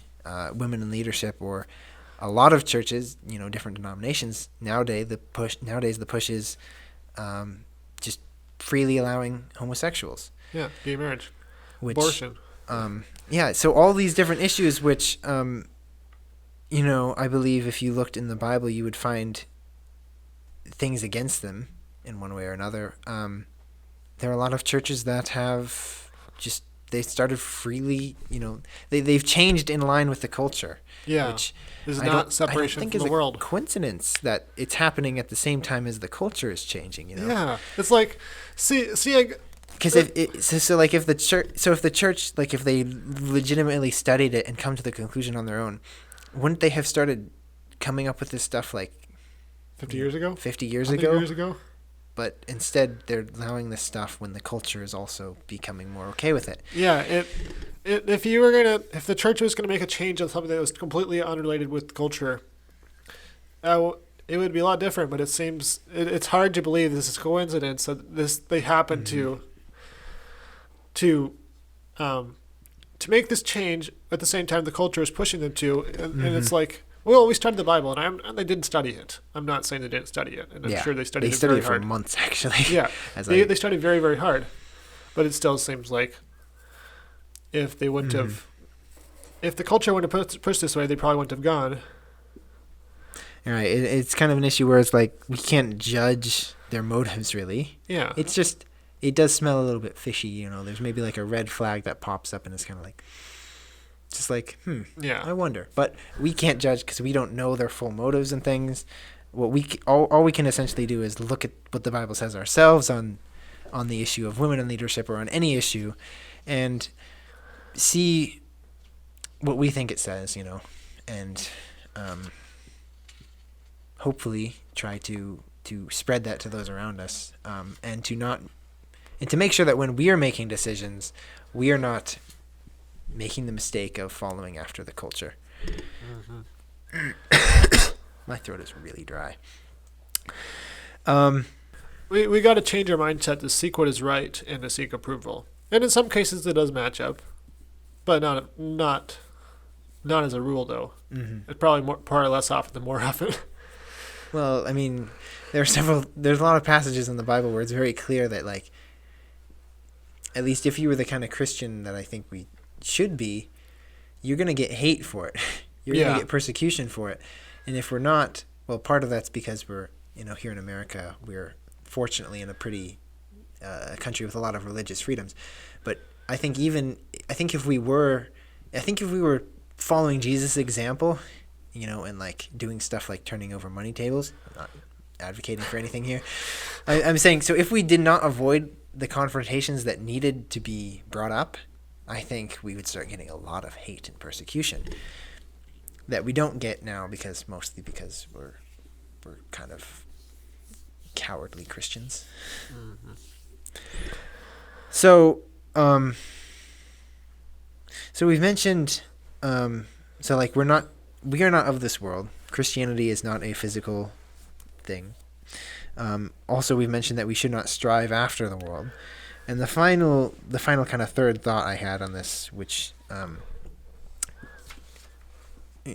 women in leadership, or a lot of churches, you know, different denominations nowadays the push is just freely allowing homosexuals, yeah, gay marriage, which abortion. yeah, so all these different issues, which you know, I believe if you looked in the Bible, you would find things against them in one way or another. There are a lot of churches that have just they started freely, you know, they've changed in line with the culture, Yeah, which this is I not don't separation think from is the a world. coincidence that it's happening at the same time as the culture is changing. You know, Yeah, it's like, see, because like if the church, like if they legitimately studied it and come to the conclusion on their own, wouldn't they have started coming up with this stuff like 50 years ago, 50 years 100 ago? years ago. But instead, they're allowing this stuff when the culture is also becoming more okay with it. Yeah, if the church was gonna make a change on something that was completely unrelated with culture, it would be a lot different. But it seems it's hard to believe this is coincidence that they happen to to make this change at the same time the culture is pushing them to, and it's like, well, we studied the Bible, and they didn't study it. I'm not saying they didn't study it, and I'm sure they studied it very it for hard. months, actually. Yeah, they studied very, very hard, but it still seems like if they wouldn't have, if the culture wouldn't have pushed this way, they probably wouldn't have gone. All right, it's kind of an issue where it's like we can't judge their motives, really. Yeah, It's just, it does smell a little bit fishy, you know. There's maybe like a red flag that pops up, and it's kind of like, just like, yeah, I wonder. But we can't judge because we don't know their full motives and things. All we can essentially do is look at what the Bible says ourselves on the issue of women in leadership, or on any issue, and see what we think it says, you know, and hopefully try to spread that to those around us, and to make sure that when we are making decisions, we are not making the mistake of following after the culture. My throat is really dry. we got to change our mindset to seek what is right and to seek approval. And in some cases, it does match up, but not as a rule though. It's probably probably less often than more often. Well, I mean, there's a lot of passages in the Bible where it's very clear that, like, at least if you were the kind of Christian that I think we should be, you're going to get hate for it. You're going to get persecution for it. And if we're not, well, part of that's because we're, you know, here in America, we're fortunately in a pretty country with a lot of religious freedoms. But I think if we were following Jesus' example, you know, and like doing stuff like turning over money tables, I'm not advocating for anything here. I'm saying, so if we did not avoid the confrontations that needed to be brought up, I think we would start getting a lot of hate and persecution that we don't get now, mostly because we're kind of cowardly Christians. So we've mentioned, so like we are not of this world. Christianity is not a physical thing. Also, we've mentioned that we should not strive after the world. And the final kind of third thought I had on this, which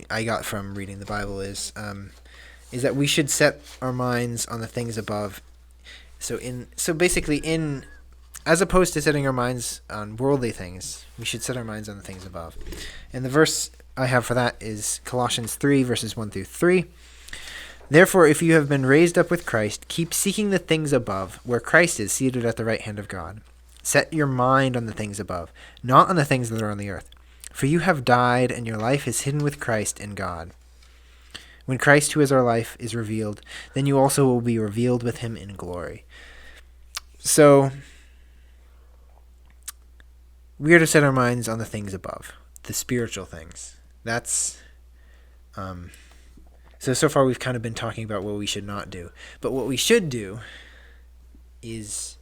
I got from reading the Bible, is that we should set our minds on the things above. So basically, as opposed to setting our minds on worldly things, we should set our minds on the things above. And the verse I have for that is Colossians 3, verses 1 through 3. Therefore, if you have been raised up with Christ, keep seeking the things above, where Christ is seated at the right hand of God. Set your mind on the things above, not on the things that are on the earth. For you have died, and your life is hidden with Christ in God. When Christ, who is our life, is revealed, then you also will be revealed with him in glory. So, we are to set our minds on the things above, the spiritual things. That's... So far we've kind of been talking about what we should not do. But what we should do is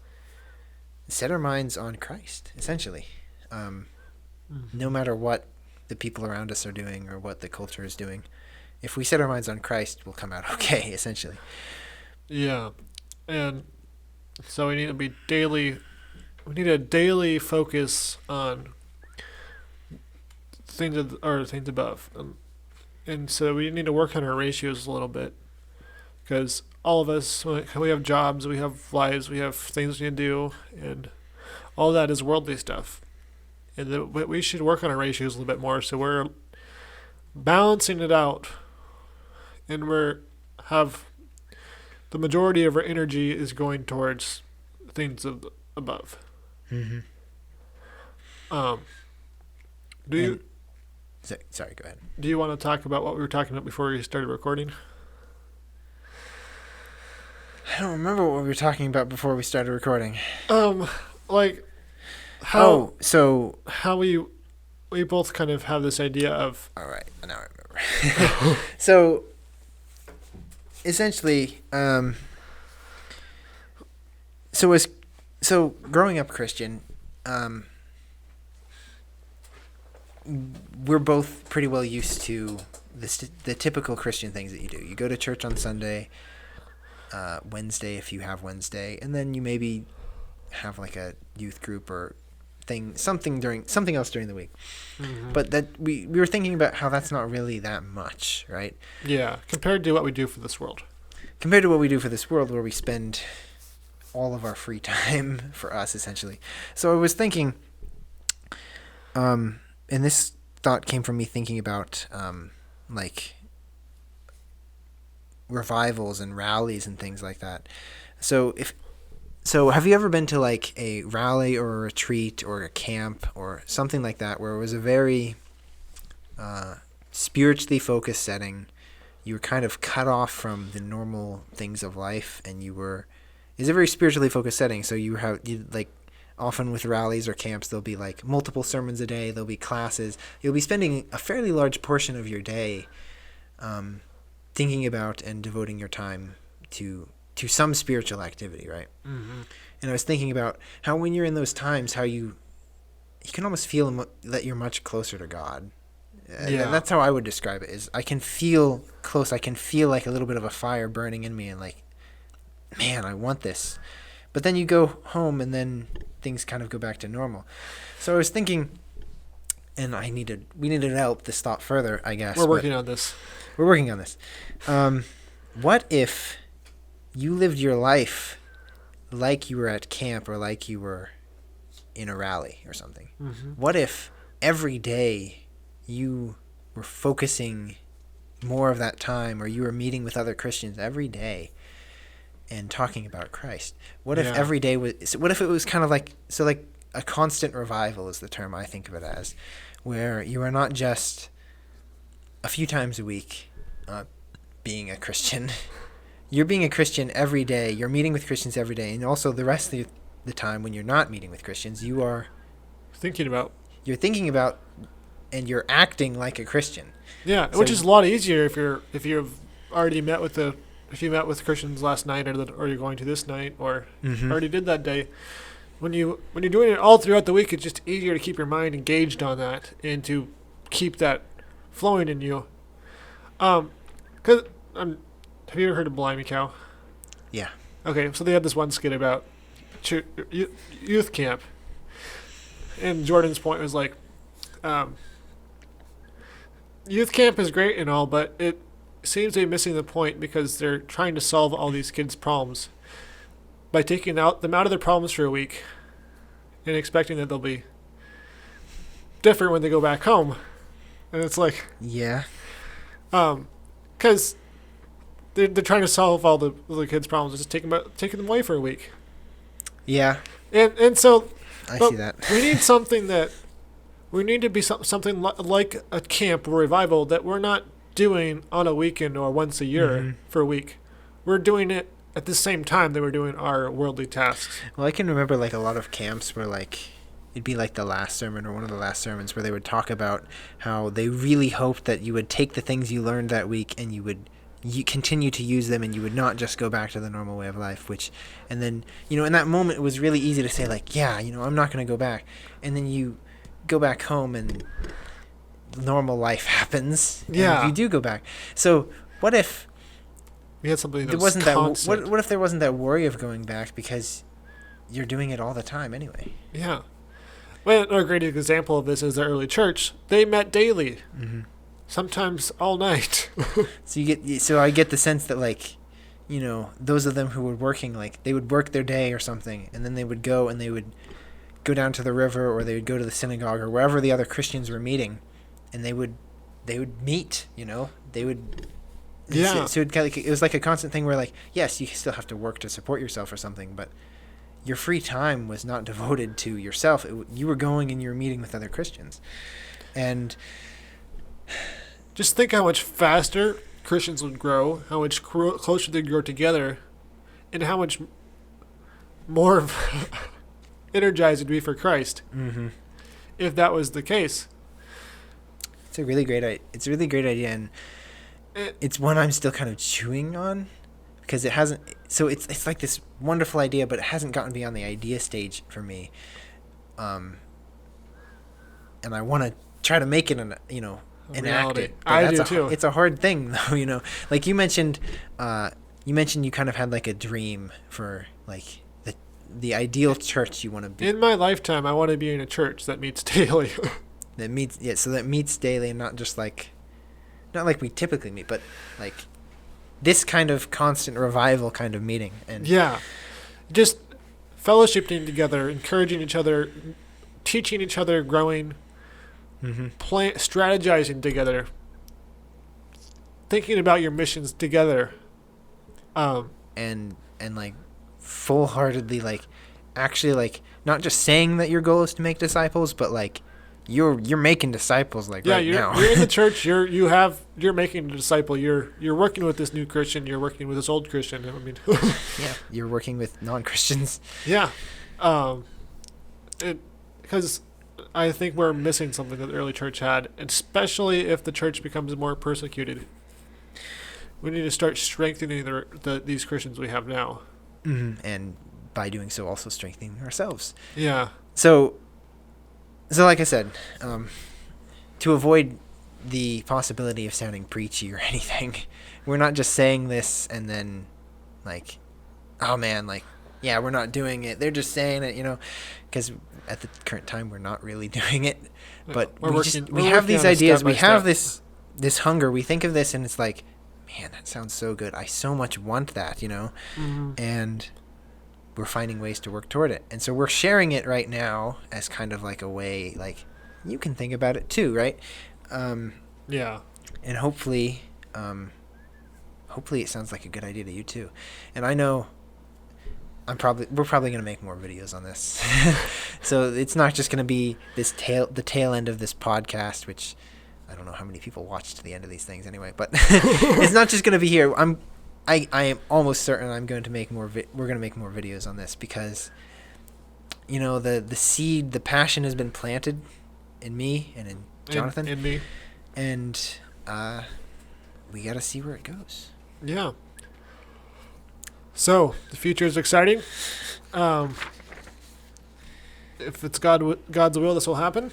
set our minds on Christ, essentially. No Mhm. matter what the people around us are doing or what the culture is doing, if we set our minds on Christ, we'll come out okay, essentially. Yeah, and so we need to be daily. We need a daily focus on things above, and so we need to work on our ratios a little bit because all of us we have jobs, we have lives, we have things we need to do, and all that is worldly stuff. And we should work on our ratios a little bit more so we're balancing it out, and we're have the majority of our energy is going towards things above. Mm-hmm. Um, do And you sorry, go ahead. do you want to talk about what we were talking about before we started recording? I don't remember what we were talking about before we started recording. Like Oh, so how we both kind of have this idea of all right, now I remember. So essentially, so growing up Christian, um, we're both pretty well used to the typical Christian things that you do. You go to church on Sunday, Wednesday if you have Wednesday, and then you maybe have like a youth group or something else during the week. Mhm. But that we were thinking about how that's not really that much, right? Yeah, compared to what we do for this world. Compared to what we do for this world, where we spend all of our free time for us, essentially. So I was thinking, and this thought came from me thinking about like revivals and rallies and things like that. So have you ever been to like a rally or a retreat or a camp or something like that where it was a very spiritually focused setting? You were kind of cut off from the normal things of life, and it's a very spiritually focused setting. So you like often with rallies or camps, there'll be like multiple sermons a day. There'll be classes. You'll be spending a fairly large portion of your day thinking about and devoting your time to some spiritual activity, right? Mm-hmm. And I was thinking about how when you're in those times, how you can almost feel that you're much closer to God. Yeah. That's how I would describe it. Is I can feel close. I can feel like a little bit of a fire burning in me, and like, man, I want this. But then you go home, and then things kind of go back to normal. So I was thinking, and we needed to help this thought further, I guess. We're working on this. We're working on this. What if you lived your life like you were at camp or like you were in a rally or something? Mm-hmm. What if every day you were focusing more of that time, or you were meeting with other Christians every day and talking about Christ? What if every day what if it was kind of like a constant revival is the term I think of it as, where you are not just a few times a week being a Christian. You're being a Christian every day. You're meeting with Christians every day, and also the rest of the time when you're not meeting with Christians, you're thinking about and you're acting like a Christian. Yeah, So which is a lot easier if you've already met with Christians last night or you're going to this night or already did that day. When you're doing it all throughout the week, it's just easier to keep your mind engaged on that and to keep that flowing in you. Have you ever heard of Blimey Cow? Yeah. Okay, so they had this one skit about youth camp, and Jordan's point was like, youth camp is great and all, but it seems to be missing the point because they're trying to solve all these kids' problems by taking them out of their problems for a week and expecting that they'll be different when they go back home. And it's like, yeah, because they're trying to solve all the kids' problems, just taking them away for a week. Yeah, And so I see that. we need to be something like a camp or revival that we're not doing on a weekend or once a year for a week. We're doing it at the same time that we're doing our worldly tasks. Well, I can remember like a lot of camps where like it'd be like the last sermon or one of the last sermons where they would talk about how they really hoped that you would take the things you learned that week and you would you continue to use them, and you would not just go back to the normal way of life. And then, in that moment, it was really easy to say like, yeah, I'm not going to go back. And then you go back home, and normal life happens. Yeah. And you do go back. So what if We had something that there was wasn't constant. what if there wasn't that worry of going back because you're doing it all the time anyway? Yeah. Well, a great example of this is the early church. They met daily, Mm-hmm. sometimes all night. So I get the sense that like, those of them who were working, like they would work their day or something, and then they would go down to the river, or they would go to the synagogue or wherever the other Christians were meeting, and they would meet. They would. Yeah. So it was like a constant thing where like, yes, you still have to work to support yourself or something, but your free time was not devoted to yourself. You were going and you were meeting with other Christians, and Just think how much faster Christians would grow, how much closer they'd grow together, and how much more energized it'd be for Christ mm-hmm. if that was the case. It's a really great idea, and it's one I'm still kind of chewing on because it hasn't. So it's like this wonderful idea, but it hasn't gotten beyond the idea stage for me. And I want to try to make it enact Reality. it. I do too. It's a hard thing though, Like you mentioned you kind of had like a dream for like the ideal church you want to be. In my lifetime, I want to be in a church that meets daily. That meets daily, and not just like, not like we typically meet, but like this kind of constant revival kind of meeting. And Yeah. Just fellowshipping together, encouraging each other, teaching each other, growing, mm-hmm. strategizing together, thinking about your missions together. And like full-heartedly, like actually like not just saying that your goal is to make disciples, but like you're making disciples like Yeah, right now. you're in the church. You're making a disciple. You're working with this new Christian. You're working with this old Christian. I mean, Yeah, you're working with non-Christians. yeah, because I think we're missing something that the early church had, especially if the church becomes more persecuted. We need to start strengthening these Christians we have now. Mm-hmm. And by doing so, also strengthening ourselves. Yeah, So like I said, to avoid the possibility of sounding preachy or anything, we're not just saying this and then like, oh man, like, yeah, we're not doing it. They're just saying it, because at the current time we're not really doing it. But we have these ideas. We have this hunger. We think of this and it's like, man, that sounds so good. I so much want that, Mm-hmm. and we're finding ways to work toward it. And so we're sharing it right now as kind of like a way, like, you can think about it too, right? Yeah. And hopefully it sounds like a good idea to you too. And I know we're probably going to make more videos on this. So it's not just going to be the tail end of this podcast, which I don't know how many people watch to the end of these things anyway, but it's not just going to be here. I am almost certain I'm going to make more. We're going to make more videos on this because, the seed, the passion has been planted in me and in Jonathan, in me. and we got to see where it goes. Yeah. So the future is exciting. If it's God's will, this will happen.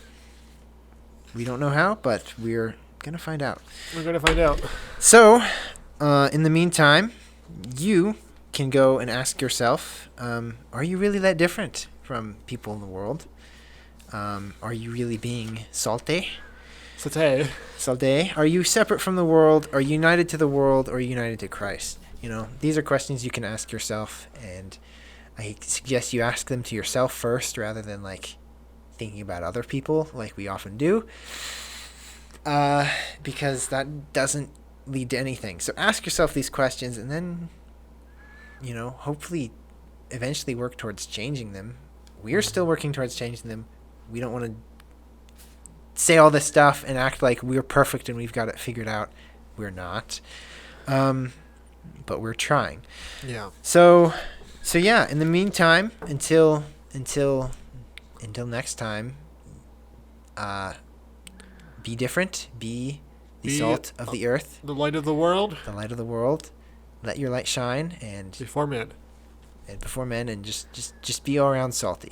We don't know how, but we're gonna find out. We're going to find out. So, in the meantime, you can go and ask yourself, are you really that different from people in the world? Are you really being SOTE? SOTE. SOTE? Are you separate from the world? Are you united to the world? Or are you united to Christ? These are questions you can ask yourself, and I suggest you ask them to yourself first rather than, like, thinking about other people like we often do, because that doesn't lead to anything. So ask yourself these questions and then, hopefully eventually work towards changing them. We're still working towards changing them. We don't want to say all this stuff and act like we're perfect and we've got it figured out. We're not. But we're trying. Yeah. So yeah, in the meantime, until next time, be different, be the Be salt of the earth, the light of the world the light of the world. Let your light shine and before men. before men, and just be all around salty.